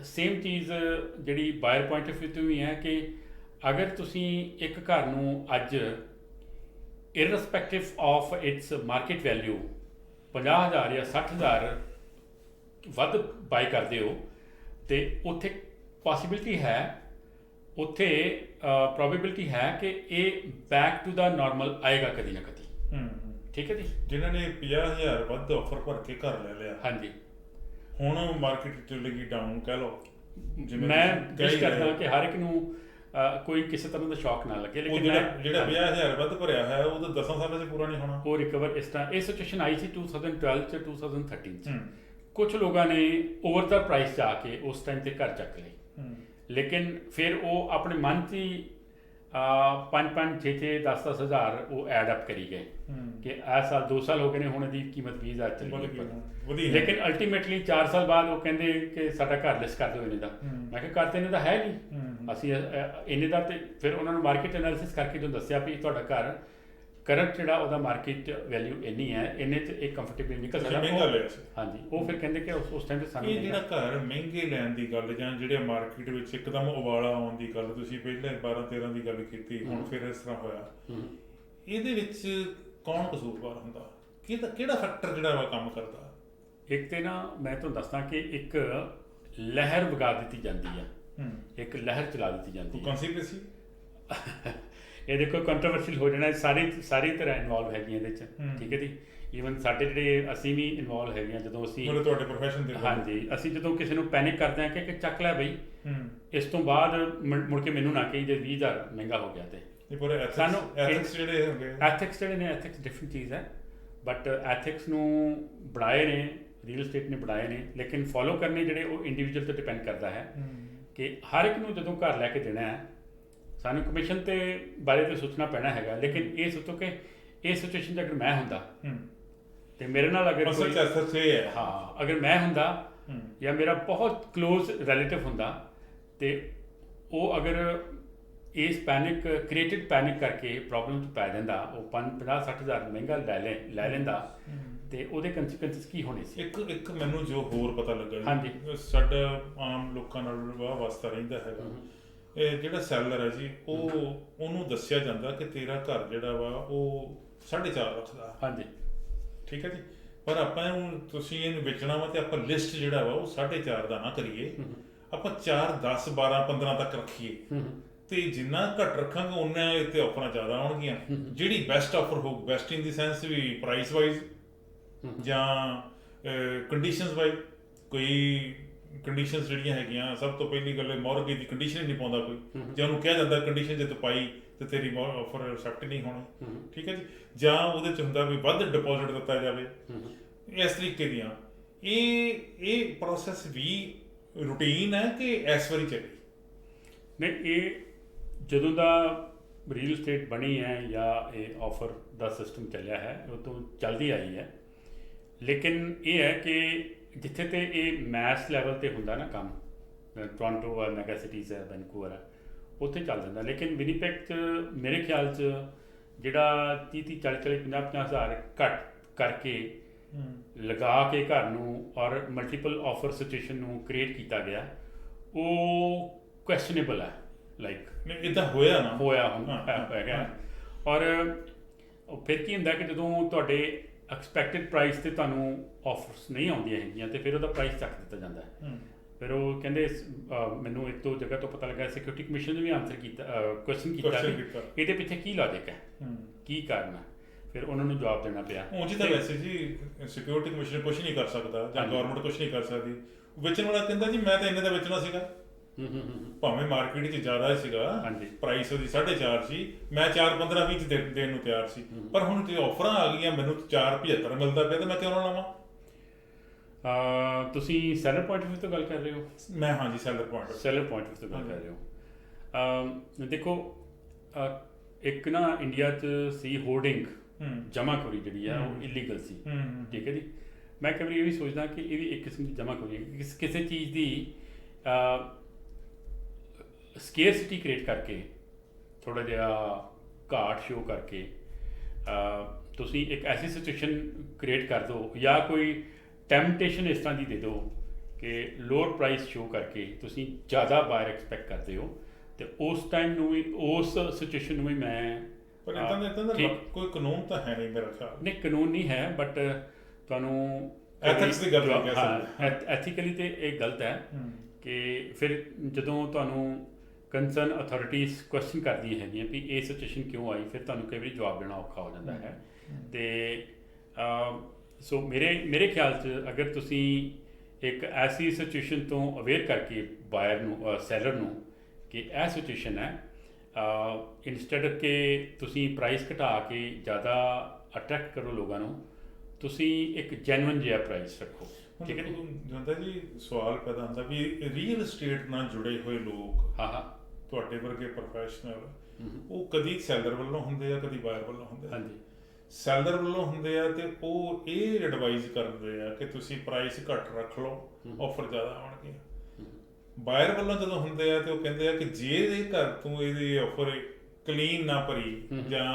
ਸੇਮ ਚੀਜ਼ ਜਿਹੜੀ ਬਾਇਰ ਪੁਆਇੰਟ ਆਫ ਵਿਊ ਤੋਂ ਵੀ ਹੈ ਕਿ ਅਗਰ ਤੁਸੀਂ ਇੱਕ ਘਰ ਨੂੰ ਅੱਜ irrespective of its market value 50,000 ਜਾਂ 60,000 ਵੱਧ ਬਾਈ ਕਰਦੇ ਹੋ, ਅਤੇ ਉੱਥੇ ਪੋਸੀਬਿਲਿਟੀ ਹੈ, ਉੱਥੇ ਪ੍ਰੋਬੇਬਿਲਿਟੀ ਹੈ ਕਿ ਇਹ ਬੈਕ ਟੂ ਦਾ ਨਾਰਮਲ ਆਏਗਾ ਕਦੀ ਨਾ ਕਦੀ। ਠੀਕ ਹੈ ਜੀ। ਜਿਨ੍ਹਾਂ ਨੇ 50,000 ਵੱਧ ਆਫਰ ਭਰ ਕੇ ਘਰ ਲੈ ਲਿਆ, ਹਾਂਜੀ, ਹੁਣ ਮਾਰਕੀਟ ਚੱਲੇਗੀ ਡਾਊਨ ਕਹਿ ਲਓ। ਮੈਂ ਵਿਸ਼ ਕਰਦਾ ਕਿ ਹਰ ਇੱਕ ਨੂੰ ਕੋਈ ਕਿਸੇ ਤਰ੍ਹਾਂ ਦਾ ਸ਼ੌਕ ਨਾ ਲੱਗੇ, ਲੇਕਿਨ ਜਿਹੜਾ 50,000 ਵੱਧ ਭਰਿਆ ਹੈ ਉਹ ਤਾਂ 10 ਸਾਲਾਂ 'ਚ ਪੂਰਾ ਨਹੀਂ ਹੋਣਾ। ਉਹ ਰਿਕਵਰ ਇਸ ਤਰ੍ਹਾਂ, ਇਹ ਸਿਚੁਏਸ਼ਨ ਆਈ ਸੀ 2012 'ਚ 2013 'ਚ। ਕੁਛ ਲੋਕਾਂ ਨੇ ਓਵਰ ਦਾ ਪ੍ਰਾਈਸ 'ਚ ਆ ਕੇ ਉਸ ਟਾਈਮ 'ਤੇ ਘਰ ਚੱਕ ਲਏ, ਲੇਕਿਨ ਫਿਰ ਉਹ ਆਪਣੇ ਮਨ 'ਚ ਹੀ 5-5, 6-6, 10-10 ਹਜ਼ਾਰ ਉਹ ਐਡ ਅਪ ਕਰੀ ਗਏ ਕਿ ਇਹ ਸਾਲ 2 ਸਾਲ ਹੋ ਗਏ ਨੇ, ਹੁਣ ਇਹਦੀ ਕੀਮਤ 20,000 ਚਲੀ ਗਈ। ਲੇਕਿਨ ਅਲਟੀਮੇਟਲੀ 4 ਸਾਲ ਬਾਅਦ ਉਹ ਕਹਿੰਦੇ ਕਿ ਸਾਡਾ ਘਰ ਲਿਸਟ ਕਰ ਦਿਓ ਇਹਨੇ ਦਾ। ਮੈਂ ਕਿਹਾ ਘਰ ਤਾਂ ਇਹਨੇ ਦਾ ਹੈ ਨਹੀਂ, ਅਸੀਂ ਇਹਨੇ ਦਾ। ਤੇ ਫਿਰ ਉਹਨਾਂ ਨੂੰ ਮਾਰਕੀਟ ਐਨਾਲਿਸਿਸ ਕਰਕੇ ਜੋ ਦੱਸਿਆ ਵੀ ਤੁਹਾਡਾ ਘਰ ਕਰੰਟ ਜਿਹੜਾ ਉਹਦਾ ਮਾਰਕੀਟ ਵੈਲਿਊ ਇੰਨੀ ਹੈ, ਇੰਨੇ 'ਚ ਇਹ ਕੰਫਰਟੇਬਲ ਨਿਕਲ ਤੁਸੀਂ ਸਕਦਾ। ਮਹਿੰਗਾ ਲਿਆ ਸੀ। ਹਾਂਜੀ, ਉਹ ਫਿਰ ਕਹਿੰਦੇ ਕਿ ਉਸ ਟਾਈਮ ਤੇ ਸਾਨੂੰ ਇਹ ਜਿਹੜਾ ਘਰ ਮਹਿੰਗੇ ਲੈਣ ਦੀ ਗੱਲ ਜਾਂ ਜਿਹੜੇ ਮਾਰਕੀਟ ਵਿੱਚ ਇੱਕਦਮ ਉਬਾਲਾ ਆਉਣ ਦੀ ਗੱਲ, ਤੁਸੀਂ ਪਹਿਲਾਂ 12-13 ਦੀ ਗੱਲ ਕੀਤੀ, ਹੁਣ ਫਿਰ ਇਸ ਤਰ੍ਹਾਂ ਹੋਇਆ, ਇਹਦੇ ਵਿੱਚ ਕੌਣ ਕਸੂਰਵਾਰ ਹੁੰਦਾ? ਕਿਹੜਾ ਫੈਕਟਰ ਜਿਹੜਾ ਵਾ ਕੰਮ ਕਰਦਾ? ਇੱਕ ਤੇ ਨਾ ਮੈਂ ਤੁਹਾਨੂੰ ਦੱਸਦਾ ਕਿ ਇੱਕ ਲਹਿਰ ਵਗਾ ਦਿੱਤੀ ਜਾਂਦੀ ਹੈ, ਇੱਕ ਲਹਿਰ ਚਲਾ ਦਿੱਤੀ ਜਾਂਦੀ ਹੈ। ਕਨਸੀਕੁਐਂਸੀ ਇਹ ਦੇਖੋ ਕੰਟਰੋਵਰਸ਼ੀਅਲ ਹੋ ਜਾਣਾ, ਸਾਰੀ ਤਰ੍ਹਾਂ ਇਨਵੋਲਵ ਹੈਗੀਆਂ ਇਹਦੇ 'ਚ, ਠੀਕ ਹੈ ਜੀ। ਈਵਨ ਸਾਡੇ ਜਿਹੜੇ ਅਸੀਂ ਵੀ ਇਨਵੋਲਵ ਹੈਗੇ ਹਾਂ, ਜਦੋਂ ਅਸੀਂ ਤੁਹਾਡੇ ਪ੍ਰੋਫੈਸ਼ਨ ਦੇ, ਹਾਂਜੀ, ਅਸੀਂ ਜਦੋਂ ਕਿਸੇ ਨੂੰ ਪੈਨਿਕ ਕਰਦੇ ਹਾਂ ਕਿ ਚੱਕ ਲੈ ਬਈ, ਇਸ ਤੋਂ ਬਾਅਦ ਮੁੜ ਕੇ ਮੈਨੂੰ ਨਾ ਕਹੀ ਜੇ 20,000 ਮਹਿੰਗਾ ਹੋ ਗਿਆ ਤੇ ਸਾਨੂੰ ਐਥਿਕਸ ਜਿਹੜੇ ਹੁੰਦੇ, ਐਥਿਕਸ ਜਿਹੜੇ ਨੇ, ਐਥਿਕਸ ਡਿਫਰੈਂਟ ਚੀਜ਼ ਹੈ, ਬਟ ਐਥਿਕਸ ਨੂੰ ਬਣਾਏ ਨੇ ਰੀਅਲ ਸਟੇਟ ਨੇ, ਬਣਾਏ ਨੇ, ਲੇਕਿਨ ਫੋਲੋ ਕਰਨੇ ਜਿਹੜੇ ਉਹ ਇੰਡੀਵਿਜੂਅਲ 'ਤੇ ਡਿਪੈਂਡ ਕਰਦਾ ਹੈ ਕਿ ਹਰ ਇੱਕ ਨੂੰ ਜਦੋਂ ਘਰ ਲੈ ਕੇ ਦੇਣਾ ਹੈ, ਸਾਨੂੰ ਕਮਿਸ਼ਨ ਤੇ ਬਾਰੇ ਤੇ ਸੋਚਣਾ ਪੈਣਾ ਹੈਗਾ, ਲੇਕਿਨ ਇਹ ਸੋਚੋ ਕਿ ਇਹ ਸਿਚੁਏਸ਼ਨ 'ਚ ਅਗਰ ਮੈਂ ਹੁੰਦਾ ਤੇ ਮੇਰੇ ਨਾਲ ਅਗਰ ਹਾਂ, ਅਗਰ ਮੈਂ ਹੁੰਦਾ ਜਾਂ ਮੇਰਾ ਬਹੁਤ ਕਲੋਜ਼ ਰਿਲੇਟਿਵ ਹੁੰਦਾ ਤੇ ਉਹ ਅਗਰ ਇਸ ਕ੍ਰੀਏਟਿਡ ਪੈਨਿਕ ਕਰਕੇ ਪ੍ਰੋਬਲਮ 'ਚ ਪੈ ਜਾਂਦਾ, ਉਹ 50-60,000 ਮਹਿੰਗਾ ਲੈ ਲੈਂਦਾ ਤੇ ਉਹਦੇ ਕੰਸੀਕੁਐਂਸਸ ਕੀ ਹੋਣੇ ਸੀ? ਇੱਕ ਮੈਨੂੰ ਜੋ ਹੋਰ ਪਤਾ ਲੱਗਾ, ਹਾਂਜੀ, ਸਾਡਾ ਆਮ ਲੋਕਾਂ ਨਾਲ ਵਾਹ ਵਾਸਤਾ ਰਹਿੰਦਾ ਹੈਗਾ, ਇਹ ਜਿਹੜਾ ਸੈਲਰ ਹੈ ਜੀ, ਉਹਨੂੰ ਦੱਸਿਆ ਜਾਂਦਾ ਕਿ ਤੇਰਾ ਘਰ ਜਿਹੜਾ ਵਾ ਉਹ 4.5 ਲੱਖ ਦਾ, ਹਾਂਜੀ, ਠੀਕ ਹੈ ਜੀ, ਪਰ ਆਪਾਂ ਇਹਨੂੰ, ਤੁਸੀਂ ਇਹਨੂੰ ਵੇਚਣਾ ਵਾ ਤੇ ਆਪਾਂ ਲਿਸਟ ਜਿਹੜਾ ਵਾ ਉਹ 4.5 ਦਾ ਨਾ ਕਰੀਏ, ਆਪਾਂ 4, 10, 12, 15 ਤੱਕ ਰੱਖੀਏ, ਤੇ ਜਿੰਨਾ ਘੱਟ ਰੱਖਾਂਗੇ ਉਹਨਾਂ ਇੱਥੇ ਆਫਰਾਂ ਜ਼ਿਆਦਾ ਆਉਣਗੀਆਂ। ਜਿਹੜੀ ਬੈਸਟ ਆਫਰ ਹੋਊ, ਬੈਸਟ ਇਨ ਦੀ ਸੈਂਸ ਵੀ ਪ੍ਰਾਈਸ ਵਾਈਜ਼ ਜਾਂ ਕੰਡੀਸ਼ਨਸ ਵਾਈਜ਼, ਕੋਈ ਕੰਡੀਸ਼ਨਸ ਜਿਹੜੀਆਂ ਹੈਗੀਆਂ, ਸਭ ਤੋਂ ਪਹਿਲੀ ਗੱਲ ਮੌਰਗੇਜ ਦੀ ਕੰਡੀਸ਼ਨ ਹੀ ਨਹੀਂ ਪਾਉਂਦਾ ਕੋਈ, ਜੇ ਉਹਨੂੰ ਕਿਹਾ ਜਾਂਦਾ ਕੰਡੀਸ਼ਨ ਜੇ ਤੂੰ ਪਾਈ ਤੇ ਤੇਰੀ ਆਫਰ ਐਕਸੈਪਟ ਨਹੀਂ ਹੋਣੀ, ਠੀਕ ਹੈ ਜੀ, ਜਾਂ ਉਹਦੇ 'ਚ ਹੁੰਦਾ ਵੀ ਵੱਧ ਡਿਪੋਜ਼ਿਟ ਦਿੱਤਾ ਜਾਵੇ, ਇਸ ਤਰੀਕੇ ਦੀਆਂ। ਇਹ ਪ੍ਰੋਸੈਸ ਵੀ ਰੂਟੀਨ ਹੈ ਕਿ ਇਸ ਵਾਰੀ ਚੱਲੀ? ਨਹੀਂ, ਇਹ ਜਦੋਂ ਦਾ ਰੀਅਲ ਸਟੇਟ ਬਣੀ ਹੈ ਜਾਂ ਇਹ ਆਫਰ ਦਾ ਸਿਸਟਮ ਚੱਲਿਆ ਹੈ, ਉਹ ਤੋਂ ਚੱਲਦੀ ਆਈ ਹੈ, ਲੇਕਿਨ ਇਹ ਹੈ ਕਿ ਜਿੱਥੇ ਤੇ ਇਹ ਮੈਸ ਲੈਵਲ 'ਤੇ ਹੁੰਦਾ ਨਾ ਕੰਮ, ਟੋਰਾਂਟੋ ਆ, ਮੈਗਾ ਸਿਟੀਜ਼ ਹੈ, ਵੈਨਕੂਵਰ ਹੈ, ਉੱਥੇ ਚੱਲ ਜਾਂਦਾ, ਲੇਕਿਨ ਵਿਨੀਪੈਗ 'ਚ ਮੇਰੇ ਖਿਆਲ 'ਚ ਜਿਹੜਾ 30-30, 40-40, 50-50 ਹਜ਼ਾਰ ਘੱਟ ਕਰਕੇ ਲਗਾ ਕੇ ਘਰ ਨੂੰ ਔਰ ਮਲਟੀਪਲ ਆਫਰ ਸਿਚੁਏਸ਼ਨ ਨੂੰ ਕ੍ਰੀਏਟ ਕੀਤਾ ਗਿਆ, ਉਹ ਕੁਐਸਚਨੇਬਲ ਹੈ। ਲਾਈਕ ਇੱਦਾਂ ਹੋਇਆ ਨਾ, ਹੋਇਆ ਹੁਣ ਹੈਗਾ। ਔਰ ਫਿਰ ਕੀ ਹੁੰਦਾ ਕਿ ਜਦੋਂ ਤੁਹਾਡੇ ਐਕਸਪੈਕਟਡ ਪ੍ਰਾਈਸ 'ਤੇ ਤੁਹਾਨੂੰ ਆਫਰਸ ਨਹੀਂ ਆਉਂਦੀਆਂ ਹੈਗੀਆਂ ਤੇ ਫਿਰ ਉਹਦਾ ਪ੍ਰਾਈਸ ਚੱਕ ਦਿੱਤਾ ਜਾਂਦਾ ਹੈ। ਫਿਰ ਉਹ ਕਹਿੰਦੇ, ਮੈਨੂੰ ਇੱਕ ਦੋ ਜਗ੍ਹਾ ਤੋਂ ਪਤਾ ਲੱਗਾ, ਸਿਕਿਉਰਿਟੀ ਕਮਿਸ਼ਨ ਨੇ ਵੀ ਆਨਸਰ ਕੀਤਾ, ਕੁਐਸਚਨ ਕੀਤਾ ਕਿ ਇਹਦੇ ਪਿੱਛੇ ਕੀ ਲੌਜਿਕ ਹੈ, ਕੀ ਕਾਰਨ ਹੈ, ਫਿਰ ਉਹਨਾਂ ਨੂੰ ਜਵਾਬ ਦੇਣਾ ਪਿਆ। ਉਂਝ ਤਾਂ ਵੈਸੇ ਜੀ ਸਿਕਿਉਰਿਟੀ ਕਮਿਸ਼ਨ ਕੁਝ ਨਹੀਂ ਕਰ ਸਕਦਾ ਜਾਂ ਗਵਰਨਮੈਂਟ ਕੁਝ ਨਹੀਂ ਕਰ ਸਕਦੀ। ਵੇਚਣ ਵਾਲਾ ਕਹਿੰਦਾ ਜੀ ਮੈਂ ਤਾਂ ਇੰਨੇ ਦਾ ਵੇਚਣਾ ਸੀਗਾ, ਭਾਵੇਂ ਮਾਰਕੀਟ 'ਚ ਜ਼ਿਆਦਾ ਹੀ ਸੀਗਾ, ਪ੍ਰਾਈਸ ਉਹਦੀ 4.5 ਸੀ, ਮੈਂ 4-15-20 ਦੇਣ ਨੂੰ ਤਿਆਰ ਸੀ, ਪਰ ਹੁਣ ਜੇ ਆਫਰਾਂ ਆ ਗਈਆਂ, ਮੈਨੂੰ 4.75 ਮਿਲਦਾ ਪਿਆ ਤੇ ਮੈਂ ਕਿਉਂ ਨਾ ਲਵਾਂ? ਤੁਸੀਂ ਸੈਲਰ ਪੁਆਇੰਟ ਆਫ ਵਿਊ ਤੋਂ ਗੱਲ ਕਰ ਰਹੇ ਹੋ? ਮੈਂ ਹਾਂਜੀ, ਸੈਲਰ ਪੁਆਇੰਟ ਆਫ ਵਿਊ ਤੋਂ ਗੱਲ ਕਰ ਰਹੇ ਹੋ। ਦੇਖੋ, ਇੱਕ ਨਾ ਇੰਡੀਆ 'ਚ ਸੀ ਹੋਰਡਿੰਗ, ਜਮਾਖੋਰੀ ਜਿਹੜੀ ਆ ਉਹ ਇਲੀਗਲ ਸੀ, ਠੀਕ ਹੈ ਜੀ। ਮੈਂ ਕਈ ਵਾਰੀ ਇਹ ਵੀ ਸੋਚਦਾ ਕਿ ਇਹ ਵੀ ਇੱਕ ਕਿਸਮ ਦੀ ਜਮਾਖੋਰੀ ਹੈ, ਕਿਸੇ ਚੀਜ਼ ਦੀ ਸਕੇਅਰਸਿਟੀ ਕ੍ਰੀਏਟ ਕਰਕੇ, ਥੋੜ੍ਹਾ ਜਿਹਾ ਘਾਟ ਸ਼ੋ ਕਰਕੇ ਤੁਸੀਂ ਇੱਕ ਐਸੀ ਸਿਚੁਏਸ਼ਨ ਕ੍ਰੀਏਟ ਕਰ ਦਿਓ ਜਾਂ ਕੋਈ ਟੈਂਪਟੇਸ਼ਨ ਇਸ ਤਰ੍ਹਾਂ ਦੀ ਦੇ ਦਿਓ ਕਿ ਲੋਅਰ ਪ੍ਰਾਈਸ ਸ਼ੋ ਕਰਕੇ ਤੁਸੀਂ ਜ਼ਿਆਦਾ ਬਾਇਰ ਐਕਸਪੈਕਟ ਕਰਦੇ ਹੋ, ਤੇ ਉਸ ਟਾਈਮ ਨੂੰ ਵੀ, ਉਸ ਸਿਚੁਏਸ਼ਨ ਨੂੰ ਵੀ ਮੈਂ, ਪਰ ਇੱਦਾਂ ਦਾ ਕੋਈ ਕਾਨੂੰਨ ਤਾਂ ਹੈ ਨਹੀਂ ਮੇਰਾ ਖਿਆਲ। ਨਹੀਂ, ਕਾਨੂੰਨ ਨਹੀਂ ਹੈ, ਬਟ ਤੁਹਾਨੂੰ ਐਥਿਕਸ ਦੀ ਗੱਲ ਕਰ ਸਕਦੇ, ਐਥੀਕਲੀ ਤੇ ਇਹ ਗਲਤ ਹੈ ਕਿ ਫਿਰ ਜਦੋਂ ਤੁਹਾਨੂੰ ਕੰਸਰਨ ਅਥਾਰਟੀਜ਼ ਕੁਐਸਚਨ ਕਰਦੀਆਂ ਹੈਗੀਆਂ ਵੀ ਇਹ ਸਿਚੁਏਸ਼ਨ ਕਿਉਂ ਆਈ, ਫਿਰ ਤੁਹਾਨੂੰ ਕਈ ਵਾਰੀ ਜਵਾਬ ਦੇਣਾ ਔਖਾ ਹੋ ਜਾਂਦਾ ਹੈ। ਤੇ ਸੋ ਮੇਰੇ ਖਿਆਲ 'ਚ ਅਗਰ ਤੁਸੀਂ ਇੱਕ ਐਸੀ ਸਿਚੁਏਸ਼ਨ ਤੋਂ ਅਵੇਅਰ ਕਰਕੇ ਬਾਇਰ ਨੂੰ, ਸੈਲਰ ਨੂੰ, ਕਿ ਇਹ ਸਿਚੁਏਸ਼ਨ ਹੈ, ਇੰਸਟੈਡ ਕਿ ਤੁਸੀਂ ਪ੍ਰਾਈਸ ਘਟਾ ਕੇ ਜ਼ਿਆਦਾ ਅਟਰੈਕਟ ਕਰੋ ਲੋਕਾਂ ਨੂੰ, ਤੁਸੀਂ ਇੱਕ ਜੈਨੂਇਨ ਜਿਹਾ ਪ੍ਰਾਈਸ ਰੱਖੋ, ਠੀਕ ਹੈ ਜਾਂਦਾ ਜੀ। ਸਵਾਲ ਪੈਦਾ ਹੁੰਦਾ ਵੀ ਰੀਅਲ estate ਨਾਲ ਜੁੜੇ ਹੋਏ ਲੋਕ, ਤੁਹਾਡੇ ਵਰਗੇ ਪ੍ਰੋਫੈਸ਼ਨਲ, ਉਹ ਕਦੀ ਸੈਲਰ ਵੱਲੋਂ ਹੁੰਦੇ ਆ, ਕਦੀ ਬਾਇਰ ਵੱਲੋਂ ਹੁੰਦੇ ਆ। ਹਾਂਜੀ, ਸੈਲਰ ਵੱਲੋਂ ਹੁੰਦੇ ਆ ਤੇ ਉਹ ਇਹ ਐਡਵਾਈਜ਼ ਕਰਦੇ ਆ ਕਿ ਤੁਸੀਂ ਪ੍ਰਾਈਸ ਘੱਟ ਰੱਖ ਲਓ, ਆਫਰ ਜ਼ਿਆਦਾ ਆਉਣਗੇ। ਬਾਇਰ ਵੱਲੋਂ ਜਦੋਂ ਹੁੰਦੇ ਆ ਤੇ ਉਹ ਕਹਿੰਦੇ ਆ ਕਿ ਜੇ ਇਹ ਘਰ ਤੂੰ ਇਹਦੀ ਆਫਰ ਕਲੀਨ ਨਾ ਭਰੀ ਜਾਂ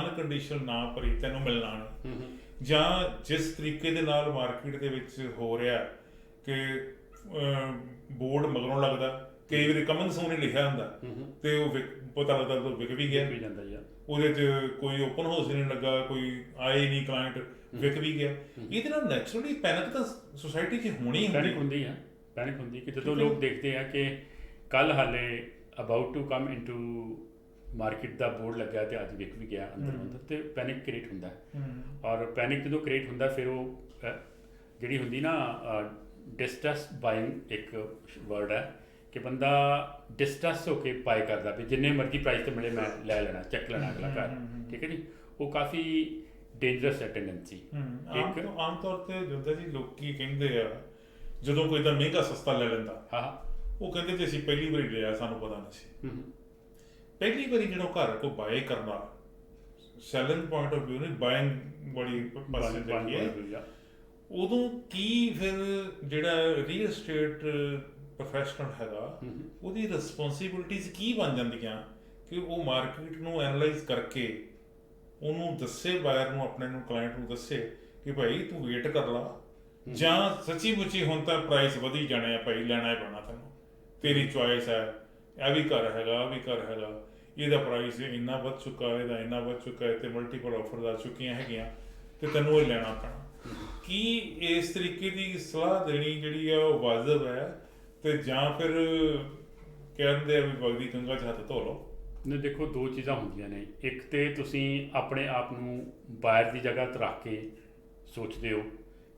ਅਨਕੰਡੀਸ਼ਨਲ ਨਾ ਭਰੀ ਤੈਨੂੰ ਮਿਲਣਾ ਨਹੀਂ। ਜਾਂ ਜਿਸ ਤਰੀਕੇ ਦੇ ਨਾਲ ਮਾਰਕੀਟ ਦੇ ਵਿੱਚ ਹੋ ਰਿਹਾ ਕਿ ਬੋਰਡ ਮਗਰੋਂ ਲੱਗਦਾ, ਕਈ ਵਾਰੀ ਕਮਨ ਸੂਨ ਹੀ ਲਿਖਿਆ ਹੁੰਦਾ ਤੇ ਉਹ ਪਤਾ ਲੱਗਦਾ ਉਹ ਵਿਕ ਵੀ ਗਿਆ, ਉਹਦੇ 'ਚ ਕੋਈ ਓਪਨ ਹਾਊਸ ਨਹੀਂ ਲੱਗਾ, ਕੋਈ ਆਏ ਨਹੀਂ ਕਲਾਇੰਟ, ਵਿਕ ਵੀ ਗਿਆ। ਇਹਦੇ ਨਾਲ ਨੈਚੁਰਲੀ ਪੈਨਿਕ ਤਾਂ ਸੋਸਾਇਟੀ 'ਚ ਹੋਣੀ ਹੁੰਦੀ ਹੈ। ਪੈਨਿਕ ਹੁੰਦੀ ਕਿ ਜਦੋਂ ਲੋਕ ਦੇਖਦੇ ਆ ਕਿ ਕੱਲ ਹਾਲੇ about to come into market ਦਾ ਬੋਰਡ ਲੱਗਾ ਤੇ ਅੱਜ ਵਿਕ ਵੀ ਗਿਆ ਅੰਦਰ ਤੇ ਪੈਨਿਕ ਕ੍ਰੀਏਟ ਹੁੰਦਾ। ਔਰ ਪੈਨਿਕ ਜਦੋਂ ਕ੍ਰੀਏਟ ਹੁੰਦਾ ਫਿਰ ਉਹ ਜਿਹੜੀ ਹੁੰਦੀ ਨਾ ਡਿਸਟਰਸ ਬਾਇੰਗ ਇੱਕ ਵਰਡ ਹੈ ਕਿ ਬੰਦਾ ਡਿਸਟਰਸ ਹੋ ਕੇ ਬਾਏ ਕਰਦਾ ਵੀ ਜਿੰਨੇ ਮਰਜ਼ੀ ਪ੍ਰਾਈਸ ਤੇ ਮਿਲੇ ਮੈਂ ਲੈ ਲੈਣਾ, ਚੱਕ ਲੈਣਾ ਅਗਲਾ ਘਰ, ਠੀਕ ਹੈ ਜੀ। ਉਹ ਕਾਫੀ ਡੇਂਜਰਸ ਹੈ ਟੈਂਡੈਂਸੀ। ਆਮ ਤੌਰ ਤੇ ਜਿੱਦਾਂ ਜੀ ਲੋਕੀ ਕਹਿੰਦੇ ਆ ਜਦੋਂ ਕੋਈ ਤਾਂ ਮਹਿੰਗਾ ਸਸਤਾ ਲੈ ਲੈਂਦਾ, ਉਹ ਕਹਿੰਦੇ ਜੇ ਅਸੀਂ ਪਹਿਲੀ ਵਾਰੀ ਲਿਆ ਸਾਨੂੰ ਪਤਾ ਨਹੀਂ ਸੀ। ਪਹਿਲੀ ਵਾਰੀ ਜਿਹੜਾ ਘਰ ਕੋ ਬਾਏ ਕਰਨਾ ਸੈਲਿੰਗ ਪੁਆਇੰਟ ਆਫ ਵਿਊ ਨਹੀਂ, ਬਾਇੰਗ ਬੜੀ ਪਾਸੇ ਜਾਂਦੀ ਹੈ। ਉਦੋਂ ਕੀ ਫਿਰ ਜਿਹੜਾ ਰੀਅਲ estate ਪ੍ਰੋਫੈਸ਼ਨਲ ਹੈਗਾ ਉਹਦੀ ਰਿਸਪੌਂਸਿਬਿਲਟੀਜ਼ ਕੀ ਬਣ ਜਾਂਦੀਆਂ ਕਿ ਉਹ ਮਾਰਕੀਟ ਨੂੰ ਐਨਾਲਾਈਜ਼ ਕਰਕੇ ਉਹਨੂੰ ਦੱਸੇ, ਬਾਇਰ ਨੂੰ, ਆਪਣੇ ਨੂੰ, ਕਲਾਇੰਟ ਨੂੰ ਦੱਸੇ ਕਿ ਭਾਈ ਤੂੰ ਵੇਟ ਕਰ ਲਾ, ਜਾਂ ਸੱਚੀ ਮੁੱਚੀ ਹੁਣ ਤਾਂ ਪ੍ਰਾਈਸ ਵਧੀ ਜਾਣੇ ਆ ਭਾਈ, ਲੈਣਾ ਹੀ ਪੈਣਾ ਤੈਨੂੰ, ਤੇਰੀ ਚੁਆਇਸ ਹੈ, ਇਹ ਵੀ ਘਰ ਹੈਗਾ, ਆਹ ਵੀ ਘਰ ਹੈਗਾ, ਇਹਦਾ ਪ੍ਰਾਈਸ ਇੰਨਾ ਵੱਧ ਚੁੱਕਾ, ਇਹਦਾ ਇੰਨਾ ਵੱਧ ਚੁੱਕਾ ਹੈ ਤੇ ਮਲਟੀਪਲ ਆਫਰਸ ਆ ਚੁੱਕੀਆਂ ਹੈਗੀਆਂ ਤੇ ਤੈਨੂੰ ਇਹ ਲੈਣਾ ਪੈਣਾ। ਕੀ ਇਸ ਤਰੀਕੇ ਦੀ ਸਲਾਹ ਦੇਣੀ ਜਿਹੜੀ ਆ ਉਹ ਵਾਜਬ ਹੈ ਤੇ ਜਾਂ ਫਿਰ ਕਹਿੰਦੇ ਆ ਵੀ ਵਗਦੀ ਗੰਗਾ 'ਚ ਹੱਥ ਧੋ ਲਓ? ਨਹੀਂ, ਦੇਖੋ ਦੋ ਚੀਜ਼ਾਂ ਹੁੰਦੀਆਂ ਨੇ। ਇੱਕ ਤੇ ਤੁਸੀਂ ਆਪਣੇ ਆਪ ਨੂੰ ਬਾਇਰ ਦੀ ਜਗ੍ਹਾ 'ਤੇ ਰੱਖ ਕੇ ਸੋਚਦੇ ਹੋ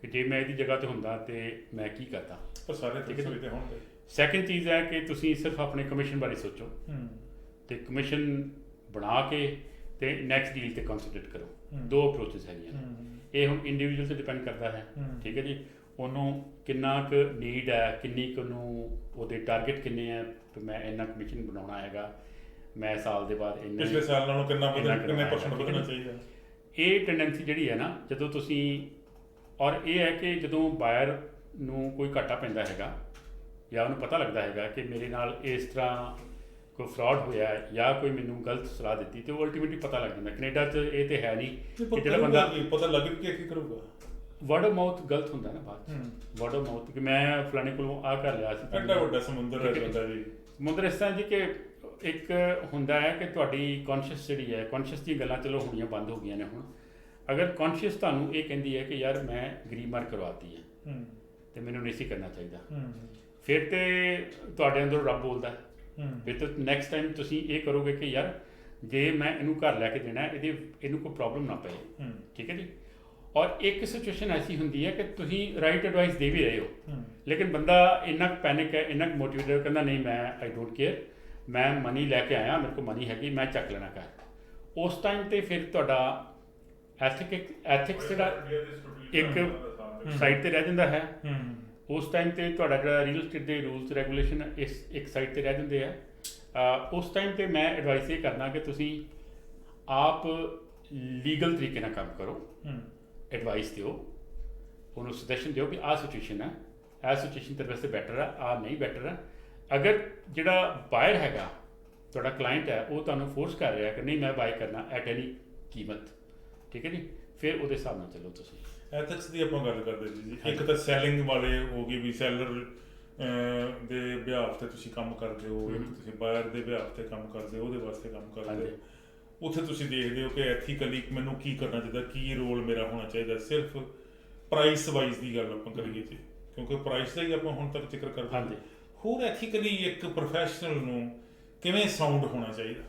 ਕਿ ਜੇ ਮੈਂ ਇਹਦੀ ਜਗ੍ਹਾ 'ਤੇ ਹੁੰਦਾ ਤੇ ਮੈਂ ਕੀ ਕਰਦਾ। ਪਰ ਸਾਰੇ ਸੋਚਦੇ ਹੋਣਗੇ। ਸੈਕਿੰਡ ਚੀਜ਼ ਹੈ ਕਿ ਤੁਸੀਂ ਸਿਰਫ ਆਪਣੇ ਕਮਿਸ਼ਨ ਬਾਰੇ ਸੋਚੋ ਤੇ ਕਮਿਸ਼ਨ ਬਣਾ ਕੇ ਤੇ ਨੈਕਸਟ ਡੀਲ ਤੇ ਕੰਸੈਂਟਰੇਟ ਕਰੋ। ਦੋ ਅਪਰੋਚਸ ਹੈਗੀਆਂ। ਇਹ ਹੁਣ ਇੰਡੀਵਿਜੂਅਲ 'ਤੇ ਡਿਪੈਂਡ ਕਰਦਾ ਹੈ, ਠੀਕ ਹੈ ਜੀ। ਉਹਨੂੰ ਕਿੰਨਾ ਕੁ ਨੀਡ ਹੈ, ਕਿੰਨੀ ਕੁ ਉਹਨੂੰ ਉਹਦੇ ਟਾਰਗੇਟ ਕਿੰਨੇ ਹੈ ਕਿ ਮੈਂ ਇੰਨਾ ਕਮਿਸ਼ਨ ਬਣਾਉਣਾ ਹੈਗਾ, ਮੈਂ ਸਾਲ ਦੇ ਬਾਅਦ ਇੰਨਾ, ਪਿਛਲੇ ਸਾਲ ਨਾਲੋਂ ਕਿੰਨੇ % ਵਧਣਾ ਚਾਹੀਦਾ। ਇਹ ਟੈਂਡੈਂਸੀ ਜਿਹੜੀ ਹੈ ਨਾ, ਜਦੋਂ ਤੁਸੀਂ, ਔਰ ਇਹ ਹੈ ਕਿ ਜਦੋਂ ਬਾਇਰ ਨੂੰ ਕੋਈ ਘਾਟਾ ਪੈਂਦਾ ਹੈਗਾ ਜਾਂ ਉਹਨੂੰ ਪਤਾ ਲੱਗਦਾ ਹੈਗਾ ਕਿ ਮੇਰੇ ਨਾਲ ਇਸ ਤਰ੍ਹਾਂ ਕੋਈ ਫਰਾਡ ਹੋਇਆ ਜਾਂ ਕੋਈ ਮੈਨੂੰ ਗਲਤ ਸਲਾਹ ਦਿੱਤੀ ਤੇ ਉਹ ਅਲਟੀਮੇਟਲੀ ਪਤਾ ਲੱਗ ਜਾਂਦਾ। ਕੈਨੇਡਾ 'ਚ ਇਹ ਤੇ ਹੈ ਨਹੀਂ ਕਿ ਜਿਹੜਾ ਬੰਦਾ ਪਤਾ ਲੱਗ ਕੇ ਕੀ ਕਰੂਗਾ। ਵਰਡ ਆਫ ਮਾਊਥ ਗਲਤ ਹੁੰਦਾ ਨਾ ਬਾਅਦ 'ਚ। ਵਰਡ ਆਫ ਮਾਊਥ ਕਿ ਮੈਂ ਫਲਾਣੇ ਕੋਲੋਂ ਆਹ ਕਰ ਲਿਆ ਸੀ। ਐਡਾ ਵੱਡਾ ਸਮੁੰਦਰ ਹੈ ਜਾਂਦਾ ਜੀ। ਸਮੁੰਦਰ ਇਸ ਤਰ੍ਹਾਂ ਜੀ ਕਿ ਇੱਕ ਹੁੰਦਾ ਹੈ ਕਿ ਤੁਹਾਡੀ ਕੌਨਸ਼ੀਅਸ ਜਿਹੜੀ ਹੈ, ਕੌਨਸ਼ੀਅਸ ਦੀਆਂ ਗੱਲਾਂ ਚਲੋ ਹੋਣੀਆਂ ਬੰਦ ਹੋ ਗਈਆਂ ਨੇ ਹੁਣ। ਅਗਰ ਕੌਨਸ਼ੀਅਸ ਤੁਹਾਨੂੰ ਇਹ ਕਹਿੰਦੀ ਹੈ ਕਿ ਯਾਰ ਮੈਂ ਗਰੀਮਾਰ ਕਰਵਾਤੀ ਹੈ ਤੇ ਮੈਨੂੰ ਨਹੀਂ ਸੀ ਕਰਨਾ ਚਾਹੀਦਾ, ਫਿਰ ਤੇ ਤੁਹਾਡੇ ਅੰਦਰ ਰੱਬ ਬੋਲਦਾ। ਫਿਰ ਤਾਂ ਨੈਕਸਟ ਟਾਈਮ ਤੁਸੀਂ ਇਹ ਕਰੋਗੇ ਕਿ ਯਾਰ ਜੇ ਮੈਂ ਇਹਨੂੰ ਘਰ ਲੈ ਕੇ ਦੇਣਾ ਇਹਨੂੰ ਕੋਈ ਪ੍ਰੋਬਲਮ ਨਾ ਪਏ, ਠੀਕ ਹੈ ਜੀ। ਔਰ ਇੱਕ ਸਿਚੁਏਸ਼ਨ ਐਸੀ ਹੁੰਦੀ ਹੈ ਕਿ ਤੁਸੀਂ ਰਾਈਟ ਐਡਵਾਈਸ ਦੇ ਵੀ ਰਹੇ ਹੋ ਲੇਕਿਨ ਬੰਦਾ ਇੰਨਾ ਪੈਨਿਕ ਹੈ, ਇੰਨਾ ਮੋਟੀਵੇਟਡ, ਕਹਿੰਦਾ ਨਹੀਂ ਮੈਂ ਆਈ ਡੋਂਟ ਕੇਅਰ, ਮੈਂ ਮਨੀ ਲੈ ਕੇ ਆਇਆ, ਮੇਰੇ ਕੋਲ ਮਨੀ ਹੈਗੀ, ਮੈਂ ਚੱਕ ਲੈਣਾ ਘਰ। ਉਸ ਟਾਈਮ ਤੇ ਫਿਰ ਤੁਹਾਡਾ ਐਥਿਕਸ ਜਿਹੜਾ ਇੱਕ ਸਾਈਡ ਤੇ ਰਹਿ ਜਾਂਦਾ ਹੈ। ਉਸ ਟਾਈਮ ਤੇ ਤੁਹਾਡਾ ਜਿਹੜਾ ਰੀਅਲ estate ਦੇ ਰੂਲਸ ਰੈਗੂਲੇਸ਼ਨ ਇੱਕ ਸਾਈਡ ਤੇ ਰਹਿ ਜਾਂਦੇ ਆ। ਉਸ ਟਾਈਮ ਤੇ ਮੈਂ ਐਡਵਾਈਸ ਇਹ ਕਰਨਾ ਕਿ ਤੁਸੀਂ ਆਪ ਲੀਗਲ ਤਰੀਕੇ ਨਾਲ ਕੰਮ ਕਰੋ, ਐਡਵਾਈਸ ਦਿਓ, ਉਹਨੂੰ ਸੁਜੈਸ਼ਨ ਦਿਓ ਕਿ ਆਹ ਸਿਚੁਏਸ਼ਨ ਹੈ, ਇਹ ਸਿਚੁਏਸ਼ਨ ਤੇਰੇ ਵਾਸਤੇ ਬੈਟਰ ਹੈ, ਆਹ ਨਹੀਂ ਬੈਟਰ ਹੈ। ਅਗਰ ਜਿਹੜਾ ਬਾਇਰ ਹੈਗਾ ਤੁਹਾਡਾ ਕਲਾਇੰਟ ਹੈ ਉਹ ਤੁਹਾਨੂੰ ਫੋਰਸ ਕਰ ਰਿਹਾ ਕਿ ਨਹੀਂ ਮੈਂ ਬਾਏ ਕਰਨਾ ਐਟ ਐਨੀ ਕੀਮਤ, ਠੀਕ ਹੈ ਜੀ, ਫਿਰ ਉਹਦੇ ਹਿਸਾਬ ਨਾਲ ਚੱਲੋ ਤੁਸੀਂ। ਐਥਿਕਸ ਦੀ ਆਪਾਂ ਗੱਲ ਕਰਦੇ ਜੀ। ਇੱਕ ਤਾਂ ਸੈਲਿੰਗ ਵਾਲੇ ਹੋ ਗਏ ਵੀ ਸੈਲਰ ਦੇ ਬਿਹਾਫ ਤੇ ਤੁਸੀਂ ਕੰਮ ਕਰਦੇ ਹੋ, ਇੱਕ ਤੁਸੀਂ ਬਾਇਰ ਦੇ ਬਿਹਾਫ ਤੇ ਕੰਮ ਕਰਦੇ ਹੋ, ਉਹਦੇ ਵਾਸਤੇ ਕੰਮ ਕਰਦੇ ਹੋ। ਉੱਥੇ ਤੁਸੀਂ ਦੇਖਦੇ ਹੋ ਕਿ ਐਥੀਕਲੀ ਮੈਨੂੰ ਕੀ ਕਰਨਾ ਚਾਹੀਦਾ, ਕੀ ਰੋਲ ਮੇਰਾ ਹੋਣਾ ਚਾਹੀਦਾ। ਸਿਰਫ ਪ੍ਰਾਈਸ ਵਾਈਜ਼ ਦੀ ਗੱਲ ਆਪਾਂ ਕਰੀਏ ਜੀ, ਕਿਉਂਕਿ ਪ੍ਰਾਈਸ ਦਾ ਹੀ ਆਪਾਂ ਹੁਣ ਤੱਕ ਜ਼ਿਕਰ ਕਰਦੇ ਹਾਂ। ਹੋਰ ਐਥੀਕਲੀ ਇੱਕ ਪ੍ਰੋਫੈਸ਼ਨਲ ਨੂੰ ਕਿਵੇਂ ਸਾਊਂਡ ਹੋਣਾ ਚਾਹੀਦਾ?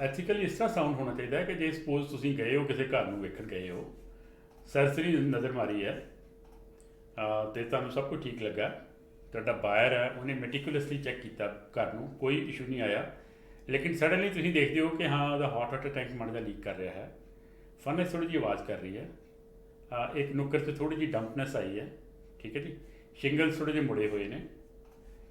ਐਥੀਕਲੀ ਇਸ ਤਰ੍ਹਾਂ ਸਾਊਂਡ ਹੋਣਾ ਚਾਹੀਦਾ ਕਿ ਜੇ ਸਪੋਜ਼ ਤੁਸੀਂ ਗਏ ਹੋ ਕਿਸੇ ਘਰ ਨੂੰ ਵੇਖਣ ਗਏ ਹੋ, ਸਰਸਰੀ ਨਜ਼ਰ ਮਾਰੀ ਹੈ ਅਤੇ ਤੁਹਾਨੂੰ ਸਭ ਕੁਝ ਠੀਕ ਲੱਗਾ, ਤੁਹਾਡਾ ਬਾਇਰ ਹੈ ਉਹਨੇ ਮੈਟੀਕੂਲਸਲੀ ਚੈੱਕ ਕੀਤਾ ਘਰ ਨੂੰ, ਕੋਈ ਇਸ਼ੂ ਨਹੀਂ ਆਇਆ, ਲੇਕਿਨ ਸਡਨਲੀ ਤੁਸੀਂ ਦੇਖਦੇ ਹੋ ਕਿ ਹਾਂ ਉਹਦਾ ਹੌਟ ਵਾਟਰ ਟੈਂਕ ਮਾੜਾ ਜਿਹਾ ਲੀਕ ਕਰ ਰਿਹਾ ਹੈ, ਫਰਨੈਸ ਥੋੜ੍ਹੀ ਜਿਹੀ ਆਵਾਜ਼ ਕਰ ਰਹੀ ਹੈ, ਇੱਕ ਨੁੱਕਰ 'ਤੇ ਥੋੜ੍ਹੀ ਜਿਹੀ ਡੰਪਨੈਸ ਆਈ ਹੈ, ਠੀਕ ਹੈ ਜੀ, ਸ਼ਿੰਗਲਸ ਥੋੜ੍ਹੇ ਜਿਹੇ ਮੁੜੇ ਹੋਏ ਨੇ,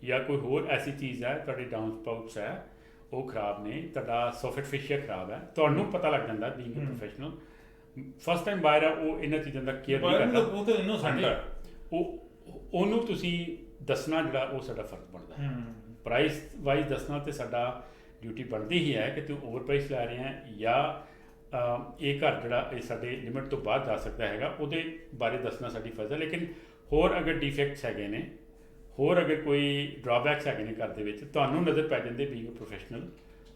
ਜਾਂ ਕੋਈ ਹੋਰ ਐਸੀ ਚੀਜ਼ ਹੈ, ਤੁਹਾਡੇ ਡਾਊਨ ਸਪਾਊਟਸ ਹੈ ਉਹ ਖਰਾਬ ਨੇ, ਤੁਹਾਡਾ ਸੋਫਿਟ ਫਿਸ਼ੀਆ ਖਰਾਬ ਹੈ, ਤੁਹਾਨੂੰ ਪਤਾ ਲੱਗ ਜਾਂਦਾ being a professional. First time buyer ਆ ਉਹ ਇਹਨਾਂ ਚੀਜ਼ਾਂ ਦਾ ਕੇਅਰ ਨਹੀਂ ਕਰਦਾ, ਉਹ ਤਾਂ ਇਨੋਸੈਂਟ ਹੈ, ਉਹਨੂੰ ਤੁਸੀਂ ਦੱਸਣਾ ਜਿਹੜਾ ਉਹ ਸਾਡਾ ਫਰਜ਼ ਬਣਦਾ ਹੈ। ਪ੍ਰਾਈਸ ਵਾਈਜ਼ ਦੱਸਣਾ ਤੇ ਸਾਡਾ ਡਿਊਟੀ ਬਣਦੀ ਹੀ ਹੈ ਕਿ ਤੂੰ ਓਵਰ ਪ੍ਰਾਈਸ ਲੈ ਰਿਹਾ ਜਾਂ ਇਹ ਘਰ ਜਿਹੜਾ ਇਹ ਸਾਡੇ ਲਿਮਿਟ ਤੋਂ ਬਾਹਰ ਜਾ ਸਕਦਾ ਹੈਗਾ, ਉਹਦੇ ਬਾਰੇ ਦੱਸਣਾ ਸਾਡੀ ਫਰਜ਼ ਹੈ। ਲੇਕਿਨ ਹੋਰ ਅਗਰ ਡਿਫੈਕਟਸ ਹੈਗੇ ਨੇ, ਹੋਰ ਅਗਰ ਕੋਈ ਡਰਾਬੈਕਸ ਹੈਗੇ ਨੇ ਘਰ ਦੇ ਵਿੱਚ, ਤੁਹਾਨੂੰ ਨਜ਼ਰ ਪੈ ਜਾਂਦੇ ਬੀਇੰਗ ਅ ਪ੍ਰੋਫੈਸ਼ਨਲ,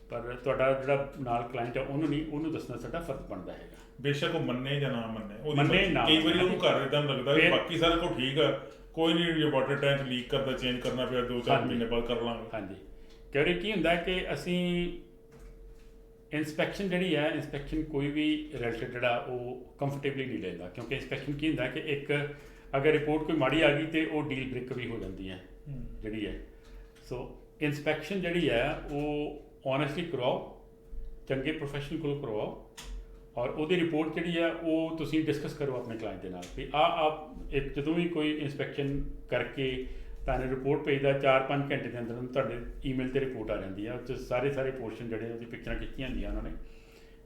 ਪਰ ਤੁਹਾਡਾ ਜਿਹੜਾ ਨਾਲ ਕਲਾਇੰਟ ਆ ਉਹਨੂੰ ਨਹੀਂ, ਉਹਨੂੰ ਦੱਸਣਾ ਸਾਡਾ ਫਰਜ਼ ਬਣਦਾ ਹੈਗਾ। ਬੇਸ਼ੱਕ ਉਹ ਮੰਨੇ ਜਾਂ ਨਾ ਮੰਨੇ, ਮੰਨੇ ਨਾ ਕਈ ਵਾਰੀ ਉਹਨੂੰ ਘਰ ਇਦਾਂ ਲੱਗਦਾ ਕਿ ਬਾਕੀ ਸਾਰਾ ਕੁਝ ਠੀਕ ਆ, ਕੋਈ ਨਹੀਂ, ਜੇ ਵਾਟਰ ਟੈਂਕ ਲੀਕ ਕਰਦਾ ਚੇਂਜ ਕਰਨਾ ਪਿਆ 2-4 ਮਹੀਨੇ ਬਾਅਦ ਕਰ ਲਾਂਗੇ। ਹਾਂਜੀ, ਕਿਉਂਕਿ ਕੀ ਹੁੰਦਾ ਕਿ ਅਸੀਂ ਇੰਸਪੈਕਸ਼ਨ ਜਿਹੜੀ ਹੈ, ਇੰਸਪੈਕਸ਼ਨ ਕੋਈ ਵੀ ਰਿਲੇਟਡ ਜਿਹੜਾ ਉਹ ਕੰਫਰਟੇਬਲੀ ਨਹੀਂ ਲੈਂਦਾ, ਕਿਉਂਕਿ ਇੰਸਪੈਕਸ਼ਨ ਕੀ ਹੁੰਦਾ ਕਿ ਇੱਕ ਅਗਰ ਰਿਪੋਰਟ ਕੋਈ ਮਾੜੀ ਆ ਗਈ ਤੇ ਉਹ ਡੀਲ ਬ੍ਰੇਕ ਵੀ ਹੋ ਜਾਂਦੀ ਹੈ ਜਿਹੜੀ ਹੈ। ਸੋ ਇੰਸਪੈਕਸ਼ਨ ਜਿਹੜੀ ਹੈ ਉਹ ਓਨੈਸਟਲੀ ਕਰਵਾਓ, ਚੰਗੇ ਪ੍ਰੋਫੈਸ਼ਨਲ ਕੋਲ ਕਰਵਾਓ, ਔਰ ਉਹਦੀ ਰਿਪੋਰਟ ਜਿਹੜੀ ਹੈ ਉਹ ਤੁਸੀਂ ਡਿਸਕਸ ਕਰੋ ਆਪਣੇ ਕਲਾਇੰਟ ਦੇ ਨਾਲ ਵੀ ਆਪ ਇੱਕ ਜਦੋਂ ਵੀ ਕੋਈ ਇੰਸਪੈਕਸ਼ਨ ਕਰਕੇ ਤੁਹਾਨੂੰ ਰਿਪੋਰਟ ਭੇਜਦਾ 4-5 ਘੰਟੇ ਦੇ ਅੰਦਰ ਤੁਹਾਡੇ ਈਮੇਲ 'ਤੇ ਰਿਪੋਰਟ ਆ ਜਾਂਦੀ ਹੈ, ਉਹ 'ਚ ਸਾਰੇ ਪੋਰਸ਼ਨ ਜਿਹੜੇ ਉਹਦੀ ਪਿਕਚਰਾਂ ਖਿੱਚੀਆਂ ਹੁੰਦੀਆਂ ਉਹਨਾਂ ਨੇ,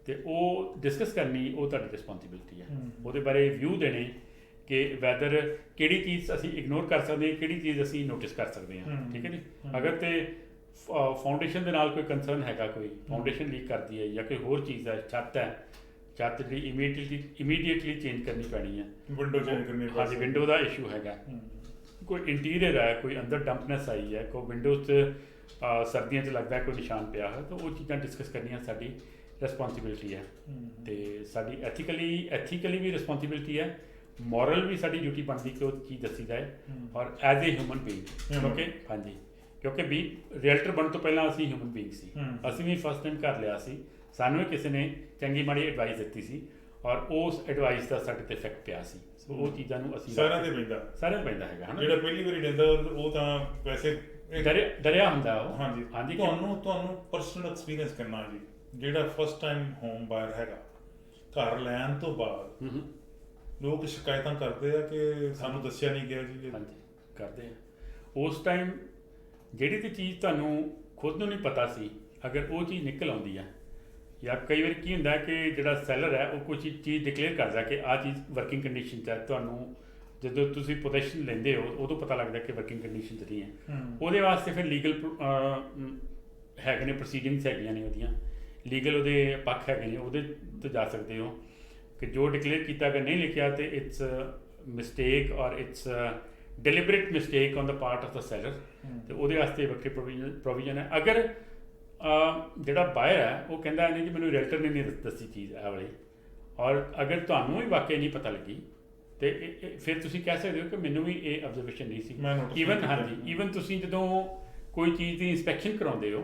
ਅਤੇ ਉਹ ਡਿਸਕਸ ਕਰਨੀ ਉਹ ਤੁਹਾਡੀ ਰਿਸਪੋਂਸੀਬਿਲਿਟੀ ਹੈ। ਉਹਦੇ ਬਾਰੇ ਵਿਊ ਦੇਣੇ ਕਿ ਵੈਦਰ ਕਿਹੜੀ ਚੀਜ਼ ਅਸੀਂ ਇਗਨੋਰ ਕਰ ਸਕਦੇ ਹਾਂ, ਕਿਹੜੀ ਚੀਜ਼ ਅਸੀਂ ਨੋਟਿਸ ਕਰ ਸਕਦੇ ਹਾਂ। ਠੀਕ ਹੈ ਜੀ, ਅਗਰ ਤੇ ਫਾਊਂਡੇਸ਼ਨ ਦੇ ਨਾਲ ਕੋਈ ਕੰਸਰਨ ਹੈਗਾ, ਕੋਈ ਫਾਊਂਡੇਸ਼ਨ ਲੀਕ ਕਰਦੀ ਹੈ ਜਾਂ ਕੋਈ ਹੋਰ ਚੀਜ਼ ਹੈ, ਛੱਤ ਹੈ, ਛੱਤ ਜਿਹੜੀ ਇਮੀਡੀਏਟਲੀ ਚੇਂਜ ਕਰਨੀ ਪੈਣੀ ਹੈ, ਵਿੰਡੋ ਚੇਂਜ ਕਰਨੀ ਪੈਣੀ, ਹਾਂਜੀ ਵਿੰਡੋ ਦਾ ਇਸ਼ੂ ਹੈਗਾ, ਕੋਈ ਇੰਟੀਰੀਅਰ ਹੈ, ਕੋਈ ਅੰਦਰ ਡੰਪਨੈਸ ਆਈ ਹੈ, ਕੋਈ ਵਿੰਡੋਜ਼ 'ਚ ਸਰਦੀਆਂ 'ਚ ਲੱਗਦਾ ਕੋਈ ਨਿਸ਼ਾਨ ਪਿਆ ਹੈ, ਤਾਂ ਉਹ ਚੀਜ਼ਾਂ ਡਿਸਕਸ ਕਰਨੀਆਂ ਸਾਡੀ ਰਿਸਪੋਂਸੀਬਿਲਿਟੀ ਹੈ। ਅਤੇ ਸਾਡੀ ਐਥੀਕਲੀ ਵੀ ਰਿਸਪੋਂਸੀਬਿਲਿਟੀ ਹੈ, ਮੋਰਲ ਵੀ ਸਾਡੀ ਡਿਊਟੀ ਬਣਦੀ ਕਿ ਉਹ ਚੀਜ਼ ਦੱਸੀ ਜਾਏ, ਔਰ as a human being. Okay, ਹਾਂਜੀ, ਕਿਉਂਕਿ ਰੀਅਲਟਰ ਬਣਨ ਤੋਂ ਪਹਿਲਾਂ ਅਸੀਂ ਹਿਊਮਨ ਬੀਇੰਗ ਸੀ, ਅਸੀਂ ਵੀ ਫਸਟ ਟਾਈਮ ਕਰ ਲਿਆ ਸੀ, ਸਾਨੂੰ ਵੀ ਕਿਸੇ ਨੇ ਚੰਗੀ ਮਾੜੀ ਐਡਵਾਈਸ ਦਿੱਤੀ ਸੀ, ਔਰ ਉਸ ਐਡਵਾਈਸ ਦਾ ਸਾਡੇ 'ਤੇ ਇਫੈਕਟ ਪਿਆ ਸੀ। ਸੋ ਉਹ ਚੀਜ਼ਾਂ ਨੂੰ ਅਸੀਂ ਸਾਰਿਆਂ 'ਤੇ ਪੈਂਦਾ ਹੈਗਾ, ਹੈ ਨਾ। ਜਿਹੜਾ ਪਹਿਲੀ ਵਾਰੀ ਲੈਂਦਾ ਉਹ ਤਾਂ ਵੈਸੇ ਡਰਿਆ ਹੁੰਦਾ ਉਹ। ਹਾਂਜੀ ਹਾਂਜੀ, ਤੁਹਾਨੂੰ ਪਰਸਨਲ ਐਕਸਪੀਰੀਅੰਸ ਕਰਨਾ ਜੀ, ਜਿਹੜਾ ਫਸਟ ਟਾਈਮ ਹੋਮ ਬਾਇਰ ਹੈਗਾ, ਘਰ ਲੈਣ ਤੋਂ ਬਾਅਦ ਲੋਕ ਸ਼ਿਕਾਇਤਾਂ ਕਰਦੇ ਆ ਕਿ ਸਾਨੂੰ ਦੱਸਿਆ ਨਹੀਂ ਗਿਆ ਜੀ। ਹਾਂਜੀ, ਕਰਦੇ ਆ। ਉਸ ਟਾਈਮ ਜਿਹੜੀ ਤੇ ਚੀਜ਼ ਤੁਹਾਨੂੰ ਖੁਦ ਨੂੰ ਨਹੀਂ ਪਤਾ ਸੀ, ਅਗਰ ਉਹ ਚੀਜ਼ ਨਿਕਲ ਆਉਂਦੀ ਹੈ, ਜਾਂ ਕਈ ਵਾਰੀ ਕੀ ਹੁੰਦਾ ਕਿ ਜਿਹੜਾ ਸੈਲਰ ਹੈ ਉਹ ਕੋਈ ਚੀਜ਼ ਡਿਕਲੇਅਰ ਕਰਦਾ ਕਿ ਆਹ ਚੀਜ਼ ਵਰਕਿੰਗ ਕੰਡੀਸ਼ਨ 'ਚ ਹੈ, ਤੁਹਾਨੂੰ ਜਦੋਂ ਤੁਸੀਂ ਪੋਜੀਸ਼ਨ ਲੈਂਦੇ ਹੋ ਉਦੋਂ ਪਤਾ ਲੱਗਦਾ ਕਿ ਵਰਕਿੰਗ ਕੰਡੀਸ਼ਨ 'ਚ ਨਹੀਂ ਹੈ। ਉਹਦੇ ਵਾਸਤੇ ਫਿਰ ਲੀਗਲ ਹੈਗੇ ਨੇ, ਪ੍ਰੋਸੀਡਿੰਗਸ ਹੈਗੀਆਂ ਨੇ, ਉਹਦੀਆਂ ਲੀਗਲ ਉਹਦੇ ਪੱਖ ਹੈਗੇ ਨੇ, ਉਹਦੇ 'ਤੇ ਜਾ ਸਕਦੇ ਹੋ ਕਿ ਜੋ ਡਿਕਲੇਅਰ ਕੀਤਾ ਅਗਰ ਨਹੀਂ ਲਿਖਿਆ ਤੇ it's mistake or it's deliberate mistake on the part of the seller, ਅਤੇ ਉਹਦੇ ਵਾਸਤੇ ਵੱਖਰੀ ਪ੍ਰੋਵੀਜ਼ਨ ਹੈ। ਅਗਰ ਜਿਹੜਾ ਬਾਇਰ ਹੈ ਉਹ ਕਹਿੰਦਾ ਨਹੀਂ ਜੀ ਮੈਨੂੰ ਰੀਅਲਟਰ ਨੇ ਨਹੀਂ ਦੱਸੀ ਚੀਜ਼ ਇਹ ਵਾਲੀ, ਔਰ ਅਗਰ ਤੁਹਾਨੂੰ ਵੀ ਵਾਕਿਆ ਨਹੀਂ ਪਤਾ ਲੱਗੀ ਤੇ ਫਿਰ ਤੁਸੀਂ ਕਹਿ ਸਕਦੇ ਹੋ ਕਿ ਮੈਨੂੰ ਵੀ ਇਹ ਆਬਜ਼ਰਵੇਸ਼ਨ ਨਹੀਂ ਸੀ। ਈਵਨ ਤੁਸੀਂ ਜਦੋਂ ਕੋਈ ਚੀਜ਼ ਦੀ ਇੰਸਪੈਕਸ਼ਨ ਕਰਾਉਂਦੇ ਹੋ,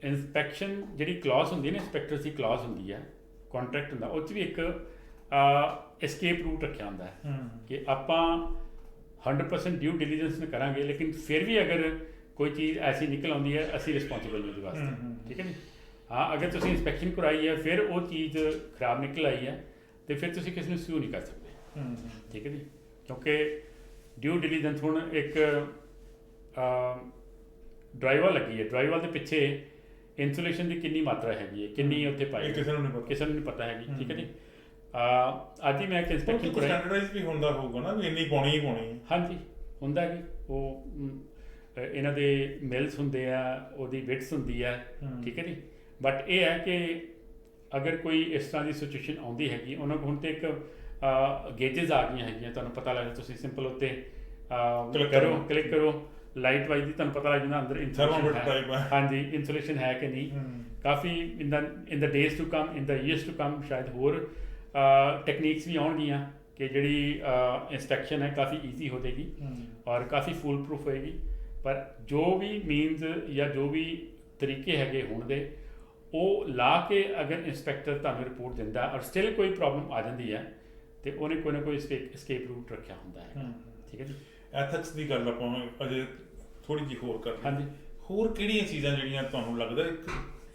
ਇੰਸਪੈਕਸ਼ਨ ਜਿਹੜੀ ਕਲੌਜ਼ ਹੁੰਦੀ ਹੈ ਨਾ, ਇੰਸਪੈਕਟਰ ਦੀ ਕਲੌਜ਼ ਹੁੰਦੀ ਹੈ, ਕੰਟਰੈਕਟ ਹੁੰਦਾ, ਉਹ 'ਚ ਵੀ ਇੱਕ ਐਸਕੇਪ ਰੂਟ ਰੱਖਿਆ ਹੁੰਦਾ ਹੈ ਕਿ ਆਪਾਂ 100% ਡਿਊ ਡਿਲੀਜੈਂਸ ਨਾਲ ਕਰਾਂਗੇ, ਲੇਕਿਨ ਫਿਰ ਵੀ ਅਗਰ ਕੋਈ ਚੀਜ਼ ਐਸੀ ਨਿਕਲ ਆਉਂਦੀ ਹੈ ਅਸੀਂ ਰਿਸਪੋਂਸੀਬਲ ਨਹੀਂ ਉਹਦੇ ਵਾਸਤੇ। ਠੀਕ ਹੈ ਜੀ, ਹਾਂ, ਅਗਰ ਤੁਸੀਂ ਇੰਸਪੈਕਸ਼ਨ ਕਰਵਾਈ ਹੈ ਫਿਰ ਉਹ ਚੀਜ਼ ਖਰਾਬ ਨਿਕਲ ਆਈ ਹੈ ਤੇ ਫਿਰ ਤੁਸੀਂ ਕਿਸੇ ਨੂੰ ਸੂ ਨਹੀਂ ਕਰ ਸਕਦੇ। ਠੀਕ ਹੈ ਜੀ, ਕਿਉਂਕਿ ਡਿਊ ਡਿਲੀਜੈਂਸ ਹੁਣ ਇੱਕ ਡਰਾਈਵਰ ਲੱਗੀ ਹੈ, ਡਰਾਈਵਰ ਦੇ ਪਿੱਛੇ ਇਨਸੂਲੇਸ਼ਨ ਦੀ ਕਿੰਨੀ ਮਾਤਰਾ ਹੈਗੀ ਹੈ, ਕਿੰਨੀ ਉੱਥੇ ਪਾਈ, ਕਿਸੇ ਨੂੰ ਨਹੀਂ ਪਤਾ ਹੈਗੀ। ਠੀਕ ਹੈ ਜੀ, ਅੱਜ ਹੀ ਮੈਂ ਇੱਕ ਇੰਸਪੈਕਸ਼ਨ ਸਟੈਂਡਰਡਾਈਜ਼ ਵੀ ਹੁੰਦਾ ਹੋਊਗਾ ਨਾ ਵੀ ਇੰਨੀ ਪਾਉਣੀ ਹੀ ਪਾਉਣੀ ਹੈ। ਹਾਂਜੀ, ਹੁੰਦਾ ਜੀ, ਉਹ ਇਹਨਾਂ ਦੇ ਮਿਲਸ ਹੁੰਦੇ ਆ, ਉਹਦੀ ਵਿਡਥ ਹੁੰਦੀ ਹੈ। ਠੀਕ ਹੈ ਜੀ, ਬਟ ਇਹ ਹੈ ਕਿ ਅਗਰ ਕੋਈ ਇਸ ਤਰ੍ਹਾਂ ਦੀ ਸਿਚੁਏਸ਼ਨ ਆਉਂਦੀ ਹੈਗੀ, ਉਹਨਾਂ ਕੋਲ ਹੁਣ ਤਾਂ ਇੱਕ ਗੇਜਸ ਆ ਗਈਆਂ ਹੈਗੀਆਂ, ਤੁਹਾਨੂੰ ਪਤਾ ਲੱਗਦਾ, ਤੁਸੀਂ ਸਿੰਪਲ ਉੱਤੇ ਕਲਿੱਕ ਕਰੋ, ਲਾਈਟ ਵਾਈਜ਼ ਦੀ ਤੁਹਾਨੂੰ ਪਤਾ ਲੱਗ ਜਾਂਦਾ ਅੰਦਰ ਇੰਸੂਲੇਸ਼ਨ ਹੈ, ਹਾਂਜੀ ਇੰਸੂਲੇਸ਼ਨ ਹੈ ਕਿ ਨਹੀਂ। ਕਾਫੀ in the days to come, in the years to come ਸ਼ਾਇਦ ਹੋਰ ਟੈਕਨੀਕਸ ਵੀ ਆਉਣਗੀਆਂ ਕਿ ਜਿਹੜੀ ਇੰਸਪੈਕਸ਼ਨ ਹੈ ਕਾਫੀ ਈਜ਼ੀ ਹੋ ਜਾਏਗੀ ਔਰ ਕਾਫੀ ਫੁੱਲ ਪ੍ਰੂਫ ਹੋਏਗੀ। ਪਰ ਜੋ ਵੀ ਮੀਨਸ ਜਾਂ ਜੋ ਵੀ ਤਰੀਕੇ ਹੈਗੇ ਹੁਣ ਦੇ, ਉਹ ਲਾ ਕੇ ਅਗਰ ਇੰਸਪੈਕਟਰ ਤੁਹਾਨੂੰ ਰਿਪੋਰਟ ਦਿੰਦਾ ਔਰ ਸਟਿਲ ਕੋਈ ਪ੍ਰੋਬਲਮ ਆ ਜਾਂਦੀ ਹੈ ਤੇ ਉਹਨੇ ਕੋਈ ਨਾ ਕੋਈ escape route ਰੱਖਿਆ ਹੁੰਦਾ ਹੈ। ਠੀਕ ਹੈ ਜੀ, ਐਥਿਕਸ ਦੀ ਗੱਲ ਆਪਾਂ ਅਜੇ ਥੋੜੀ ਜਿਹੀ ਹੋਰ ਕਰਦੇ। ਹਾਂਜੀ, ਹੋਰ ਕਿਹੜੀਆਂ ਚੀਜ਼ਾਂ ਜਿਹੜੀਆਂ ਤੁਹਾਨੂੰ ਲੱਗਦਾ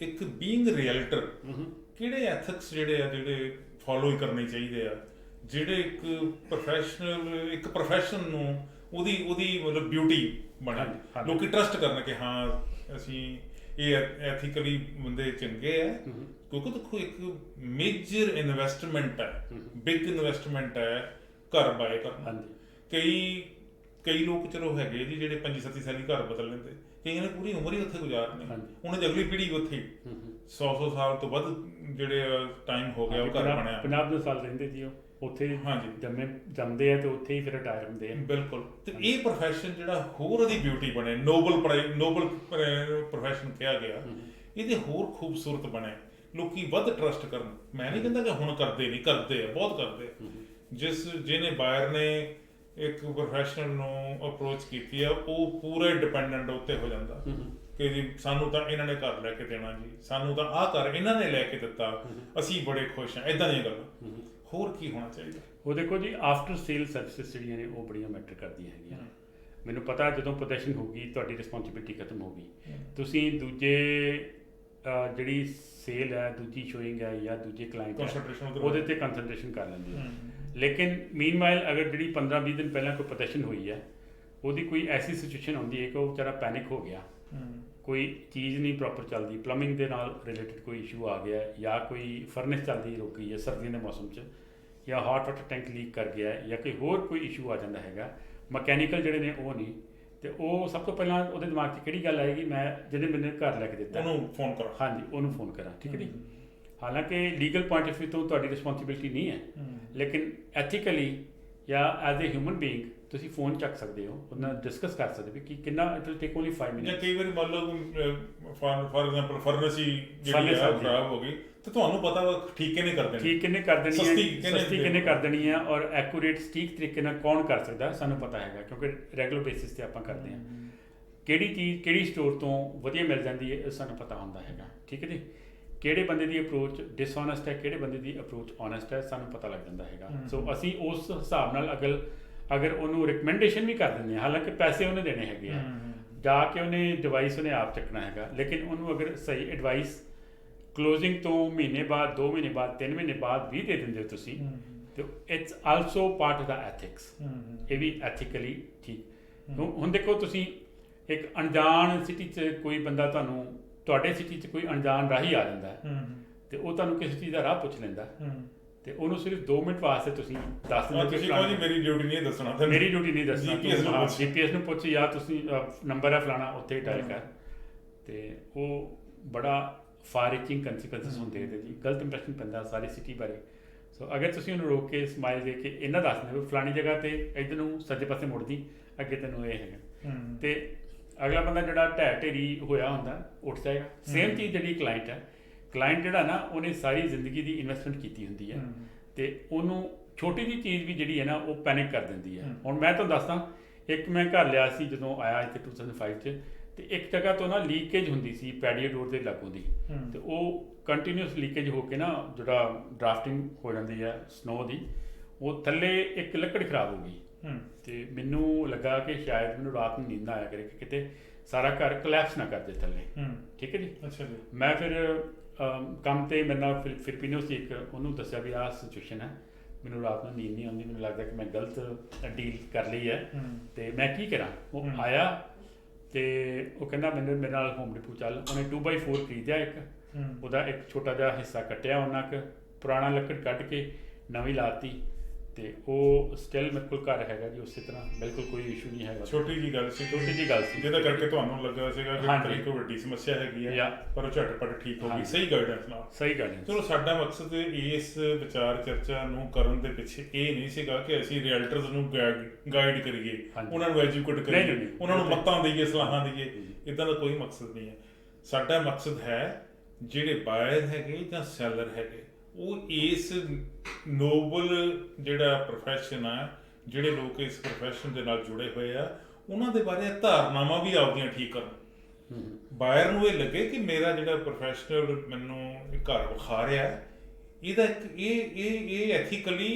ਇੱਕ ਬੀਇੰਗ ਰੀਅਲਟਰ ਕਿਹੜੇ ਐਥਿਕਸ ਜਿਹੜੇ ਫੋਲੋ ਕਰਨੇ ਚਾਹੀਦੇ ਆ, ਜਿਹੜੇ ਇੱਕ ਪ੍ਰੋਫੈਸ਼ਨ ਨੂੰ ਉਹਦੀ ਮਤਲਬ ਬਿਊਟੀ ਬਣੇ, ਲੋਕੀ ਟਰਸਟ ਕਰਨ ਕਿ ਹਾਂ ਅਸੀਂ ਇਹ ਐਥੀਕਲੀ ਬੰਦੇ ਚੰਗੇ ਆ। ਕਿਉਂਕਿ ਦੇਖੋ ਇੱਕ ਮੇਜਰ ਇਨਵੈਸਟਮੈਂਟ ਹੈ, ਬਿਗ ਇਨਵੈਸਟਮੈਂਟ ਹੈ ਘਰ ਬਾਏ ਕਰਨਾ। ਕਈ ਲੋਕ ਚਲੋ ਹੈਗੇ ਜੀ ਜਿਹੜੇ 25-27 ਸਾਲੀ ਘਰ ਬਦਲ ਲੈਂਦੇ, ਕਈਆਂ ਨੇ ਪੂਰੀ ਉਮਰ ਹੀ ਉੱਥੇ ਗੁਜ਼ਾਰਨੀ, ਹਾਂਜੀ। ਉਹਨਾਂ ਦੀ ਅਗਲੀ ਪੀੜ੍ਹੀ ਉੱਥੇ 100 ਸਾਲ ਤੋਂ ਵੱਧ ਜਿਹੜੇ ਟਾਈਮ ਹੋ ਗਿਆ ਉਹ ਘਰ ਬਣਿਆ। 50 ਸਾਲ ਰਹਿੰਦੇ ਜੀ ਉਹ ਉੱਥੇ ਜੰਮਦੇ ਆ ਤੇ ਉੱਥੇ ਹੀ ਫਿਰ ਰਿਟਾਇਰ ਹੁੰਦੇ ਆ। ਬਿਲਕੁਲ। ਤੇ ਇਹ ਪ੍ਰੋਫੈਸ਼ਨ ਜਿਹੜਾ ਹੋਰ ਉਹਦੀ ਬਿਊਟੀ ਬਣੇ, ਨੋਬਲ ਪ੍ਰੋਫੈਸ਼ਨ ਕਿਹਾ ਗਿਆ, ਇਹਦੇ ਹੋਰ ਖੂਬਸੂਰਤ ਬਣੇ, ਲੋਕੀ ਵੱਧ ਟਰਸਟ ਕਰਨ। ਮੈਂ ਨਹੀਂ ਕਹਿੰਦਾ ਕਿ ਹੁਣ ਕਰਦੇ ਨਹੀਂ, ਕਰਦੇ ਆ, ਬਹੁਤ ਕਰਦੇ ਆ। ਜਿਹਨੇ ਬਾਇਰ ਨੇ ਇੱਕ ਪ੍ਰੋਫੈਸ਼ਨਲ ਨੂੰ ਅਪਰੋਚ ਕੀਤੀ ਆ, ਉਹ ਪੂਰਾ ਡਿਪੈਂਡੈਂਟ ਉੱਤੇ ਹੋ ਜਾਂਦਾ ਕਿ ਜੀ ਸਾਨੂੰ ਤਾਂ ਇਹਨਾਂ ਨੇ ਘਰ ਲੈ ਕੇ ਦੇਣਾ ਜੀ, ਸਾਨੂੰ ਤਾਂ ਆਹ ਘਰ ਇਹਨਾਂ ਨੇ ਲੈ ਕੇ ਦਿੱਤਾ, ਅਸੀਂ ਬੜੇ ਖੁਸ਼ ਹਾਂ, ਇੱਦਾਂ ਦੀਆਂ ਗੱਲਾਂ। ਹੋਰ ਕੀ ਹੋਣਾ ਚਾਹੀਦਾ? ਉਹ ਦੇਖੋ ਜੀ, ਆਫਟਰ ਸੇਲ ਸਰਵਿਸਿਜ਼ ਜਿਹੜੀਆਂ ਨੇ ਉਹ ਬੜੀਆਂ ਮੈਟਰ ਕਰਦੀਆਂ ਹੈਗੀਆਂ। ਮੈਨੂੰ ਪਤਾ ਜਦੋਂ ਪੋਜੀਸ਼ਨ ਹੋ ਗਈ ਤੁਹਾਡੀ ਰਿਸਪੌਂਸਿਬਿਲਿਟੀ ਖਤਮ ਹੋ ਗਈ, ਤੁਸੀਂ ਦੂਜੇ ਜਿਹੜੀ ਸੇਲ ਹੈ, ਦੂਜੀ ਸ਼ੋਇੰਗ ਹੈ ਜਾਂ ਦੂਜੇ ਕਲਾਇੰਟ ਉਹਦੇ 'ਤੇ ਕੰਸਨਟ੍ਰੇਸ਼ਨ ਕਰ ਲੈਂਦੇ ਹੋ। ਲੇਕਿਨ ਮੀਨਵਾਈਲ ਅਗਰ ਜਿਹੜੀ 15-20 ਦਿਨ ਪਹਿਲਾਂ ਕੋਈ ਪੋਜੀਸ਼ਨ ਹੋਈ ਹੈ, ਉਹਦੀ ਕੋਈ ਐਸੀ ਸਿਚੁਏਸ਼ਨ ਹੁੰਦੀ ਹੈ ਕਿ ਉਹ ਵਿਚਾਰਾ ਪੈਨਿਕ ਹੋ ਗਿਆ, ਕੋਈ ਚੀਜ਼ ਨਹੀਂ ਪ੍ਰੋਪਰ ਚੱਲਦੀ, ਪਲੰਬਿੰਗ ਦੇ ਨਾਲ ਰਿਲੇਟਡ ਕੋਈ ਇਸ਼ੂ ਆ ਗਿਆ, ਜਾਂ ਕੋਈ ਫਰਨੈਸ ਚੱਲਦੀ ਰੁਕ ਗਈ ਹੈ ਸਰਦੀਆਂ ਦੇ ਮੌਸਮ 'ਚ, ਜਾਂ ਹੌਟ ਵਾਟਰ ਟੈਂਕ ਲੀਕ ਕਰ ਗਿਆ, ਜਾਂ ਕੋਈ ਹੋਰ ਕੋਈ ਇਸ਼ੂ ਆ ਜਾਂਦਾ ਹੈਗਾ, ਮਕੈਨੀਕਲ ਜਿਹੜੇ ਨੇ ਉਹ ਨਹੀਂ, ਤੇ ਉਹ ਸਭ ਤੋਂ ਪਹਿਲਾਂ ਉਹਦੇ ਦਿਮਾਗ 'ਚ ਕਿਹੜੀ ਗੱਲ ਆਏਗੀ, ਮੈਂ ਜਿਹਨੇ ਮੈਨੂੰ ਘਰ ਲੈ ਕੇ ਦਿੱਤਾ ਉਹਨੂੰ ਫੋਨ ਕਰਾਂ। ਹਾਂਜੀ, ਉਹਨੂੰ ਫੋਨ ਕਰਾਂ, ਠੀਕ ਹੈ ਜੀ। ਹਾਲਾਂਕਿ ਲੀਗਲ ਪੁਆਇੰਟ ਆਫ ਵਿਊ ਤੋਂ ਤੁਹਾਡੀ ਰਿਸਪੌਂਸਿਬਿਲਿਟੀ ਨਹੀਂ ਹੈ, ਲੇਕਿਨ ਐਥੀਕਲੀ ਜਾਂ ਐਜ਼ ਏ ਹਿਊਮਨ ਬੀਇੰਗ ਤੁਸੀਂ ਫੋਨ ਚੱਕ ਸਕਦੇ ਹੋ, ਉਹਦੇ ਨਾਲ ਡਿਸਕਸ ਕਰ ਸਕਦੇ ਹੋ ਕਿ ਕਿੰਨਾ it will take only 5 minute. ਜਾਂ ਕਈ ਵਾਰੀ ਮੰਨ ਲਓ ਫਾਰ ਐਗਜ਼ਾਮਪਲ ਫਰਨੈਸ ਹੀ ਜਿਹੜੀ ਹੈ ਖਰਾਬ ਹੋ ਗਈ, ਤੇ ਤੁਹਾਨੂੰ ਪਤਾ ਵਾ ਠੀਕ ਕਿਹਨੇ ਕਰ ਦੇਣੀ, ਸਸਤੀ ਕਿਹਨੇ ਕਰ ਦੇਣੀ ਹੈ, ਔਰ ਐਕੂਰੇਟ ਸਟੀਕ ਤਰੀਕੇ ਨਾਲ ਕੌਣ ਕਰ ਸਕਦਾ ਸਾਨੂੰ ਪਤਾ ਹੈਗਾ, ਕਿਉਂਕਿ ਰੈਗੂਲਰ ਬੇਸਿਸ 'ਤੇ ਆਪਾਂ ਕਰਦੇ ਹਾਂ। ਕਿਹੜੀ ਚੀਜ਼ ਕਿਹੜੀ ਸਟੋਰ ਤੋਂ ਵਧੀਆ ਮਿਲ ਜਾਂਦੀ ਹੈ ਸਾਨੂੰ ਪਤਾ ਹੁੰਦਾ ਹੈਗਾ, ਠੀਕ ਹੈ ਜੀ। ਕਿਹੜੇ ਬੰਦੇ ਦੀ ਅਪਰੋਚ ਡਿਸਓਨੈਸਟ ਹੈ, ਕਿਹੜੇ ਬੰਦੇ ਦੀ ਅਪਰੋਚ ਓਨੈਸਟ ਹੈ, ਸਾਨੂੰ ਪਤਾ ਲੱਗ ਜਾਂਦਾ ਹੈਗਾ। ਸੋ ਅਸੀਂ ਉਸ ਹਿਸਾਬ ਨਾਲ ਅਗਰ ਉਹਨੂੰ ਰਿਕਮੈਂਡੇਸ਼ਨ ਵੀ ਕਰ ਦਿੰਦੇ ਹਾਂ, ਹਾਲਾਂਕਿ ਪੈਸੇ ਉਹਨੇ ਦੇਣੇ ਹੈਗੇ ਆ, ਜਾ ਕੇ ਉਹਨੇ ਡਿਵਾਈਸ ਉਹਨੇ ਆਪ ਚੱਕਣਾ ਹੈਗਾ, ਲੇਕਿਨ ਉਹਨੂੰ ਅਗਰ ਸਹੀ ਐਡਵਾਈਸ ਕਲੋਜ਼ਿੰਗ ਤੋਂ ਮਹੀਨੇ ਬਾਅਦ, 2 ਮਹੀਨੇ ਬਾਅਦ, 3 ਮਹੀਨੇ ਬਾਅਦ ਵੀ ਦੇ ਦਿੰਦੇ ਹੋ ਤੁਸੀਂ, ਤੇ it's also part of the ethics. ਇਹ ਵੀ ਐਥੀਕਲੀ ਠੀਕ। ਹੁਣ ਦੇਖੋ, ਤੁਸੀਂ ਇੱਕ ਅਣਜਾਣ ਸਿਟੀ 'ਚ ਕੋਈ ਬੰਦਾ ਤੁਹਾਡੇ ਸਿਟੀ 'ਚ ਕੋਈ ਅਣਜਾਣ ਰਾਹੀ ਆ ਜਾਂਦਾ, ਤੇ ਉਹ ਤੁਹਾਨੂੰ ਕਿਸੇ ਚੀਜ਼ ਦਾ ਰਾਹ ਪੁੱਛ ਲੈਂਦਾ, ਤੇ ਉਹਨੂੰ ਸਿਰਫ 2 ਮਿੰਟ ਵਾਸਤੇ ਤੁਸੀਂ ਦੱਸ ਦਿੰਦੇ, ਤੁਸੀਂ ਕਹੋ ਜੀ ਮੇਰੀ ਡਿਊਟੀ ਨਹੀਂ ਦੱਸਣਾ, ਮੇਰੀ ਡਿਊਟੀ ਨਹੀਂ ਦੱਸਣਾ, GPS ਨੂੰ ਪੁੱਛ, ਜਾਂ ਤੁਸੀਂ ਨੰਬਰ ਹੈ ਫਲਾਣਾ ਉੱਥੇ ਡਾਇਲ ਕਰ, ਤੇ ਉਹ ਬੜਾ ਫਾਰ ਰੀਚਿੰਗ ਕੰਸੀਕੁਐਂਸਿਸ ਹੁੰਦੇ ਇਹਦੇ ਜੀ, ਗਲਤ ਇੰਪ੍ਰੈਸ਼ਨ ਪੈਂਦਾ ਸਾਰੀ ਸਿਟੀ ਬਾਰੇ। ਸੋ ਅਗਰ ਤੁਸੀਂ ਉਹਨੂੰ ਰੋਕ ਕੇ ਸਮਾਈਲ ਦੇ ਕੇ ਇਹਨਾਂ ਦੱਸ ਦਿੰਦੇ ਫਲਾਣੀ ਜਗ੍ਹਾ 'ਤੇ ਇੱਧਰ ਨੂੰ ਸੱਜੇ ਪਾਸੇ ਮੁੜਦੀ, ਅੱਗੇ ਤੈਨੂੰ ਇਹ ਹੈਗਾ, ਤੇ ਅਗਲਾ ਬੰਦਾ ਜਿਹੜਾ ਢਹਿ ਢੇਰੀ ਹੋਇਆ ਹੁੰਦਾ ਉੱਠ ਜਾਏਗਾ। ਸੇਮ ਚੀਜ਼ ਜਿਹੜੀ ਕਲਾਇੰਟ ਜਿਹੜਾ ਨਾ, ਉਹਨੇ ਸਾਰੀ ਜ਼ਿੰਦਗੀ ਦੀ ਇਨਵੈਸਟਮੈਂਟ ਕੀਤੀ ਹੁੰਦੀ ਹੈ, ਤੇ ਉਹਨੂੰ ਛੋਟੀ ਜਿਹੀ ਚੀਜ਼ ਵੀ ਜਿਹੜੀ ਹੈ ਨਾ ਉਹ ਪੈਨਿਕ ਕਰ ਦਿੰਦੀ ਹੈ। ਹੁਣ ਮੈਂ ਤੁਹਾਨੂੰ ਦੱਸਦਾ, ਇੱਕ ਮੈਂ ਘਰ ਲਿਆ ਸੀ ਜਦੋਂ ਆਇਆ ਇੱਥੇ 2005 'ਚ, ਤੇ ਇੱਕ ਜਗ੍ਹਾ ਤੋਂ ਨਾ ਲੀਕੇਜ ਹੁੰਦੀ ਸੀ ਪੈਡੀਓ ਡੋਰ ਦੇ ਲਾਗੋਂ ਦੀ, ਤੇ ਉਹ ਕੰਟੀਨਿਊਸ ਲੀਕੇਜ ਹੋ ਕੇ ਨਾ ਜਿਹੜਾ ਡਰਾਫਟਿੰਗ ਹੋ ਜਾਂਦੀ ਹੈ ਸਨੋ ਦੀ, ਉਹ ਥੱਲੇ ਇੱਕ ਲੱਕੜ ਖਰਾਬ ਹੋ ਗਈ, ਤੇ ਮੈਨੂੰ ਲੱਗਾ ਕਿ ਸ਼ਾਇਦ ਮੈਨੂੰ ਰਾਤ ਨੂੰ ਨੀਂਦ ਆਇਆ ਕਰੇ ਕਿ ਕਿਤੇ ਸਾਰਾ ਘਰ ਕੋਲੈਪਸ ਨਾ ਕਰ ਦੇ ਥੱਲੇ, ਠੀਕ ਹੈ ਜੀ। ਅੱਛਾ ਜੀ। ਮੈਂ ਫਿਰ ਕੰਮ 'ਤੇ ਮੇਰੇ ਨਾਲ ਫਿਲਪੀਨੋ ਸੀ ਇੱਕ, ਉਹਨੂੰ ਦੱਸਿਆ ਵੀ ਆਹ ਸਿਚੁਏਸ਼ਨ ਹੈ, ਮੈਨੂੰ ਰਾਤ ਨੂੰ ਨੀਂਦ ਨਹੀਂ ਆਉਂਦੀ, ਮੈਨੂੰ ਲੱਗਦਾ ਕਿ ਮੈਂ ਗਲਤ ਡੀਲ ਕਰ ਲਈ ਹੈ, ਤੇ ਮੈਂ ਕੀ ਕਰਾਂ। ਉਹ ਆਇਆ ਤੇ ਉਹ ਕਹਿੰਦਾ ਮੇਰੇ ਨਾਲ ਹੋਮ ਡਿਪੂ ਚੱਲ। ਉਹਨੇ 2x4 ਖਰੀਦਿਆ ਇੱਕ, ਉਹਦਾ ਇੱਕ ਛੋਟਾ ਜਿਹਾ ਹਿੱਸਾ ਕੱਟਿਆ ਉਹਨਾਂ ਪੁਰਾਣਾ ਲੱਕੜ ਕੱਢ ਕੇ ਨਵੀਂ ਲਾਤੀ, ਤੇ ਉਹ ਸਟਿਲ ਮੇਰੇ ਕੋਲ ਘਰ ਹੈਗਾ ਜੀ ਉਸੇ ਤਰ੍ਹਾਂ, ਬਿਲਕੁਲ ਕੋਈ ਇਸ਼ੂ ਨਹੀਂ ਹੈਗਾ। ਛੋਟੀ ਜੀ ਗੱਲ ਸੀ ਜਿਹਦਾ ਕਰਕੇ ਤੁਹਾਨੂੰ ਲੱਗਾ ਸੀਗਾ ਕਿ ਕੋਈ ਵੱਡੀ ਸਮੱਸਿਆ ਹੈਗੀ ਹੈ, ਪਰ ਉਹ ਝਟਪਟ ਠੀਕ ਹੋ ਗਈ, ਸਹੀ ਗਾਈਡੈਂਸ ਨਾਲ। ਚਲੋ, ਸਾਡਾ ਮਕਸਦ ਇਸ ਵਿਚਾਰ ਚਰਚਾ ਨੂੰ ਕਰਨ ਦੇ ਪਿੱਛੇ ਇਹ ਨਹੀਂ ਸੀਗਾ ਕਿ ਅਸੀਂ ਰੀਅਲਟਰਸ ਨੂੰ ਗਾਈਡ ਕਰੀਏ, ਉਹਨਾਂ ਨੂੰ ਐਜੂਕੇਟ ਕਰੀਏ, ਉਹਨਾਂ ਨੂੰ ਮੱਤਾਂ ਦੇਈਏ, ਸਲਾਹਾਂ ਦੇਈਏ, ਇੱਦਾਂ ਦਾ ਕੋਈ ਮਕਸਦ ਨਹੀਂ ਹੈ। ਸਾਡਾ ਮਕਸਦ ਹੈ ਜਿਹੜੇ ਬਾਇਰ ਹੈਗੇ ਜਾਂ ਸੈਲਰ ਹੈਗੇ, ਉਹ ਇਸ ਨੋਬਲ ਜਿਹੜਾ ਪ੍ਰੋਫੈਸ਼ਨ ਆ, ਜਿਹੜੇ ਲੋਕ ਇਸ ਪ੍ਰੋਫੈਸ਼ਨ ਦੇ ਨਾਲ ਜੁੜੇ ਹੋਏ ਆ, ਉਹਨਾਂ ਦੇ ਬਾਰੇ ਧਾਰਨਾਵਾਂ ਵੀ ਆਪਦੀਆਂ ਠੀਕ ਕਰਨ। ਬਾਇਰ ਨੂੰ ਇਹ ਲੱਗੇ ਕਿ ਮੇਰਾ ਜਿਹੜਾ ਪ੍ਰੋਫੈਸ਼ਨਲ ਮੈਨੂੰ ਘਰ ਵਿਖਾ ਰਿਹਾ, ਇਹਦਾ ਇੱਕ ਇਹ ਐਥੀਕਲੀ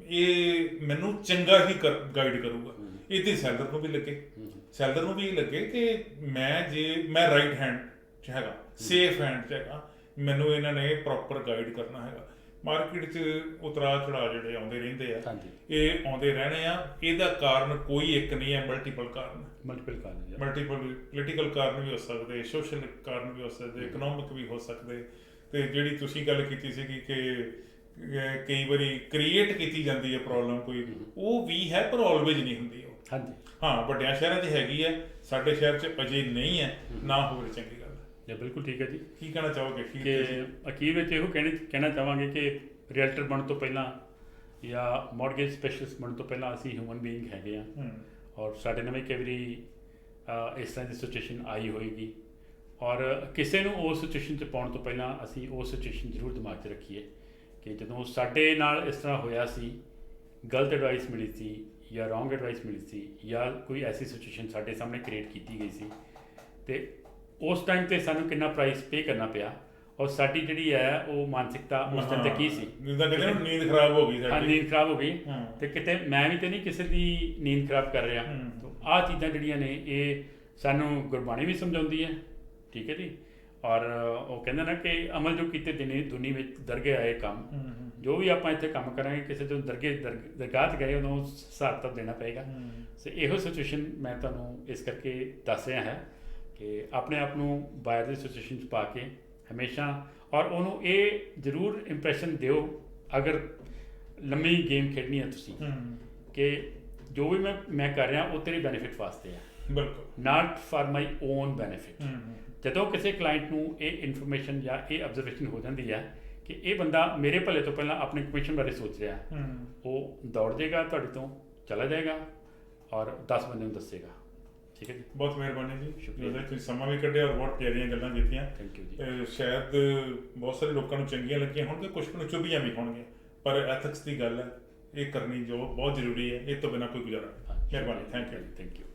ਇਹ ਮੈਨੂੰ ਚੰਗਾ ਹੀ ਗਾਈਡ ਕਰੂਗਾ। ਇਹਦੇ ਸੈਲਰ ਨੂੰ ਵੀ ਲੱਗੇ ਕਿ ਮੈਂ ਰਾਈਟ ਹੈਂਡ 'ਚ ਹੈਗਾ, ਸੇਫ ਹੈਂਡ 'ਚ ਹੈਗਾ, ਮੈਨੂੰ ਇਹਨਾਂ ਨੇ ਪ੍ਰੋਪਰ ਗਾਈਡ ਕਰਨਾ ਹੈਗਾ। ਮਾਰਕੀਟ 'ਚ ਉਤਰਾਅ ਚੜਾਅ ਜਿਹੜੇ ਆਉਂਦੇ ਰਹਿੰਦੇ ਆ, ਇਹ ਆਉਂਦੇ ਰਹਿਣੇ ਆ। ਇਹਦਾ ਕਾਰਨ ਕੋਈ ਇੱਕ ਨਹੀਂ ਹੈ, ਮਲਟੀਪਲ ਪੋਲੀਟੀਕਲ ਕਾਰਨ ਵੀ ਹੋ ਸਕਦੇ, ਸੋਸ਼ਲ ਕਾਰਨ ਵੀ ਹੋ ਸਕਦੇ, ਇਕਨੋਮਿਕ ਵੀ ਹੋ ਸਕਦੇ। ਤੇ ਜਿਹੜੀ ਤੁਸੀਂ ਗੱਲ ਕੀਤੀ ਸੀਗੀ ਕਿ ਕਈ ਵਾਰੀ ਕ੍ਰੀਏਟ ਕੀਤੀ ਜਾਂਦੀ ਹੈ ਪ੍ਰੋਬਲਮ ਕੋਈ, ਉਹ ਵੀ ਹੈ, ਪਰ ਆਲਵੇਜ਼ ਨਹੀਂ ਹੁੰਦੀ ਉਹ। ਹਾਂ, ਵੱਡਿਆਂ ਸ਼ਹਿਰਾਂ 'ਚ ਹੈਗੀ ਹੈ, ਸਾਡੇ ਸ਼ਹਿਰ 'ਚ ਅਜੇ ਨਹੀਂ ਹੈ, ਨਾ ਹੋਵੇ ਚੰਗੀ ਗੱਲ ਹੈ। ਜੀ ਬਿਲਕੁਲ ਠੀਕ ਹੈ ਜੀ। ਕੀ ਕਹਿਣਾ ਚਾਹੋਗੇ ਕਿ ਅਖੀਰ ਵਿੱਚ ਇਹੋ ਕਹਿਣਾ ਚਾਹਾਂਗੇ ਕਿ ਰੀਅਲਟਰ ਬਣਨ ਤੋਂ ਪਹਿਲਾਂ ਜਾਂ ਮੌਰਗੇਜ ਸਪੈਸ਼ਲਿਸਟ ਬਣਨ ਤੋਂ ਪਹਿਲਾਂ ਅਸੀਂ ਹਿਊਮਨ ਬੀਇੰਗ ਹੈਗੇ ਹਾਂ, ਔਰ ਸਾਡੇ ਨਾਲ ਵੀ ਕਈ ਵਾਰੀ ਇਸ ਤਰ੍ਹਾਂ ਦੀ ਸਿਚੁਏਸ਼ਨ ਆਈ ਹੋਏਗੀ, ਔਰ ਕਿਸੇ ਨੂੰ ਉਸ ਸਿਚੁਏਸ਼ਨ 'ਚ ਪਾਉਣ ਤੋਂ ਪਹਿਲਾਂ ਅਸੀਂ ਉਹ ਸਿਚੁਏਸ਼ਨ ਜ਼ਰੂਰ ਦਿਮਾਗ 'ਚ ਰੱਖੀਏ ਕਿ ਜਦੋਂ ਸਾਡੇ ਨਾਲ ਇਸ ਤਰ੍ਹਾਂ ਹੋਇਆ ਸੀ, ਗਲਤ ਐਡਵਾਈਸ ਮਿਲੀ ਸੀ ਜਾਂ ਰੋਂਗ ਐਡਵਾਈਸ ਮਿਲੀ ਸੀ ਜਾਂ ਕੋਈ ਐਸੀ ਸਿਚੁਏਸ਼ਨ ਸਾਡੇ ਸਾਹਮਣੇ ਕ੍ਰੀਏਟ ਕੀਤੀ ਗਈ ਸੀ, ਅਤੇ ਉਸ ਟਾਈਮ 'ਤੇ ਸਾਨੂੰ ਕਿੰਨਾ ਪ੍ਰਾਈਸ ਪੇ ਕਰਨਾ ਪਿਆ, ਔਰ ਸਾਡੀ ਜਿਹੜੀ ਹੈ ਉਹ ਮਾਨਸਿਕਤਾ ਉਸ ਟਾਈਮ 'ਤੇ ਕੀ ਸੀ। ਨੀਂਦ ਖਰਾਬ ਹੋ ਗਈ ਸਾਡੀ। ਨੀਂਦ ਖਰਾਬ ਹੋ ਗਈ, ਅਤੇ ਕਿਤੇ ਮੈਂ ਵੀ ਤਾਂ ਨਹੀਂ ਕਿਸੇ ਦੀ ਨੀਂਦ ਖਰਾਬ ਕਰ ਰਿਹਾ। ਆਹ ਚੀਜ਼ਾਂ ਜਿਹੜੀਆਂ ਨੇ ਇਹ ਸਾਨੂੰ ਗੁਰਬਾਣੀ ਵੀ ਸਮਝਾਉਂਦੀ ਹੈ, ਠੀਕ ਹੈ ਜੀ। ਔਰ ਉਹ ਕਹਿੰਦਾ ਨਾ ਕਿ ਅਮਲ ਜੋ ਕੀਤੇ ਦੁਨੀਆ ਵਿੱਚ ਦਰਗਾਹ ਆਏ ਕੰਮ, ਜੋ ਵੀ ਆਪਾਂ ਇੱਥੇ ਕੰਮ ਕਰਾਂਗੇ ਕਿਸੇ ਤੋਂ ਦਰਗਾਹ 'ਚ ਗਏ ਉਹਨੂੰ ਹਿਸਾਬ ਤਾਂ ਦੇਣਾ ਪਏਗਾ। ਸੋ ਇਹੋ ਸਿਚੁਏਸ਼ਨ ਮੈਂ ਤੁਹਾਨੂੰ ਇਸ ਕਰਕੇ ਦੱਸ ਰਿਹਾ ਹੈ ਕਿ ਆਪਣੇ ਆਪ ਨੂੰ ਬਾਹਰ ਦੀ ਸਿਚੁਏਸ਼ਨ 'ਚ ਪਾ ਕੇ ਹਮੇਸ਼ਾ, ਔਰ ਉਹਨੂੰ ਇਹ ਜ਼ਰੂਰ ਇੰਪ੍ਰੈਸ਼ਨ ਦਿਓ ਅਗਰ ਲੰਮੀ ਗੇਮ ਖੇਡਣੀ ਹੈ ਤੁਸੀਂ, ਕਿ ਜੋ ਵੀ ਮੈਂ ਕਰ ਰਿਹਾ ਉਹ ਤੇਰੇ ਬੈਨੀਫਿਟ ਵਾਸਤੇ ਹੈ, ਬਿਲਕੁਲ, ਨਾਟ ਫਾਰ ਮਾਈ ਓਨ ਬੈਨੀਫਿਟ। ਜਦੋਂ ਕਿਸੇ ਕਲਾਇੰਟ ਨੂੰ ਇਹ ਇਨਫੋਰਮੇਸ਼ਨ ਜਾਂ ਇਹ ਆਬਜ਼ਰਵੇਸ਼ਨ ਹੋ ਜਾਂਦੀ ਹੈ ਕਿ ਇਹ ਬੰਦਾ ਮੇਰੇ ਭਲੇ ਤੋਂ ਪਹਿਲਾਂ ਆਪਣੇ ਕਮਿਸ਼ਨ ਬਾਰੇ ਸੋਚ ਰਿਹਾ, ਉਹ ਦੌੜ ਜਾਏਗਾ ਤੁਹਾਡੇ ਤੋਂ, ਚਲਾ ਜਾਏਗਾ ਔਰ 10 ਬੰਦੇ ਨੂੰ ਦੱਸੇਗਾ। ਠੀਕ ਹੈ ਜੀ, ਬਹੁਤ ਮਿਹਰਬਾਨੀ ਜੀ, ਸ਼ੁਕਰੀਆ। ਤੁਸੀਂ ਸਮਾਂ ਵੀ ਕੱਢਿਆ ਔਰ ਬਹੁਤ ਪਿਆਰੀਆਂ ਗੱਲਾਂ ਕੀਤੀਆਂ। ਥੈਂਕ ਯੂ ਜੀ। ਸ਼ਾਇਦ ਬਹੁਤ ਸਾਰੇ ਲੋਕਾਂ ਨੂੰ ਚੰਗੀਆਂ ਲੱਗੀਆਂ ਹੋਣਗੀਆਂ, ਕੁਝ ਨੂੰ ਚੁਭੀਆਂ ਵੀ ਹੋਣਗੀਆਂ, ਪਰ ਐਥਿਕਸ ਦੀ ਗੱਲ ਹੈ, ਇਹ ਕਰਨੀ ਜੋ ਬਹੁਤ ਜ਼ਰੂਰੀ ਹੈ, ਇਹ ਤੋਂ ਬਿਨਾਂ ਕੋਈ ਗੁਜ਼ਾਰਾ ਨਹੀਂ। ਮਿਹਰਬਾਨੀ, ਥੈਂਕ ਯੂ।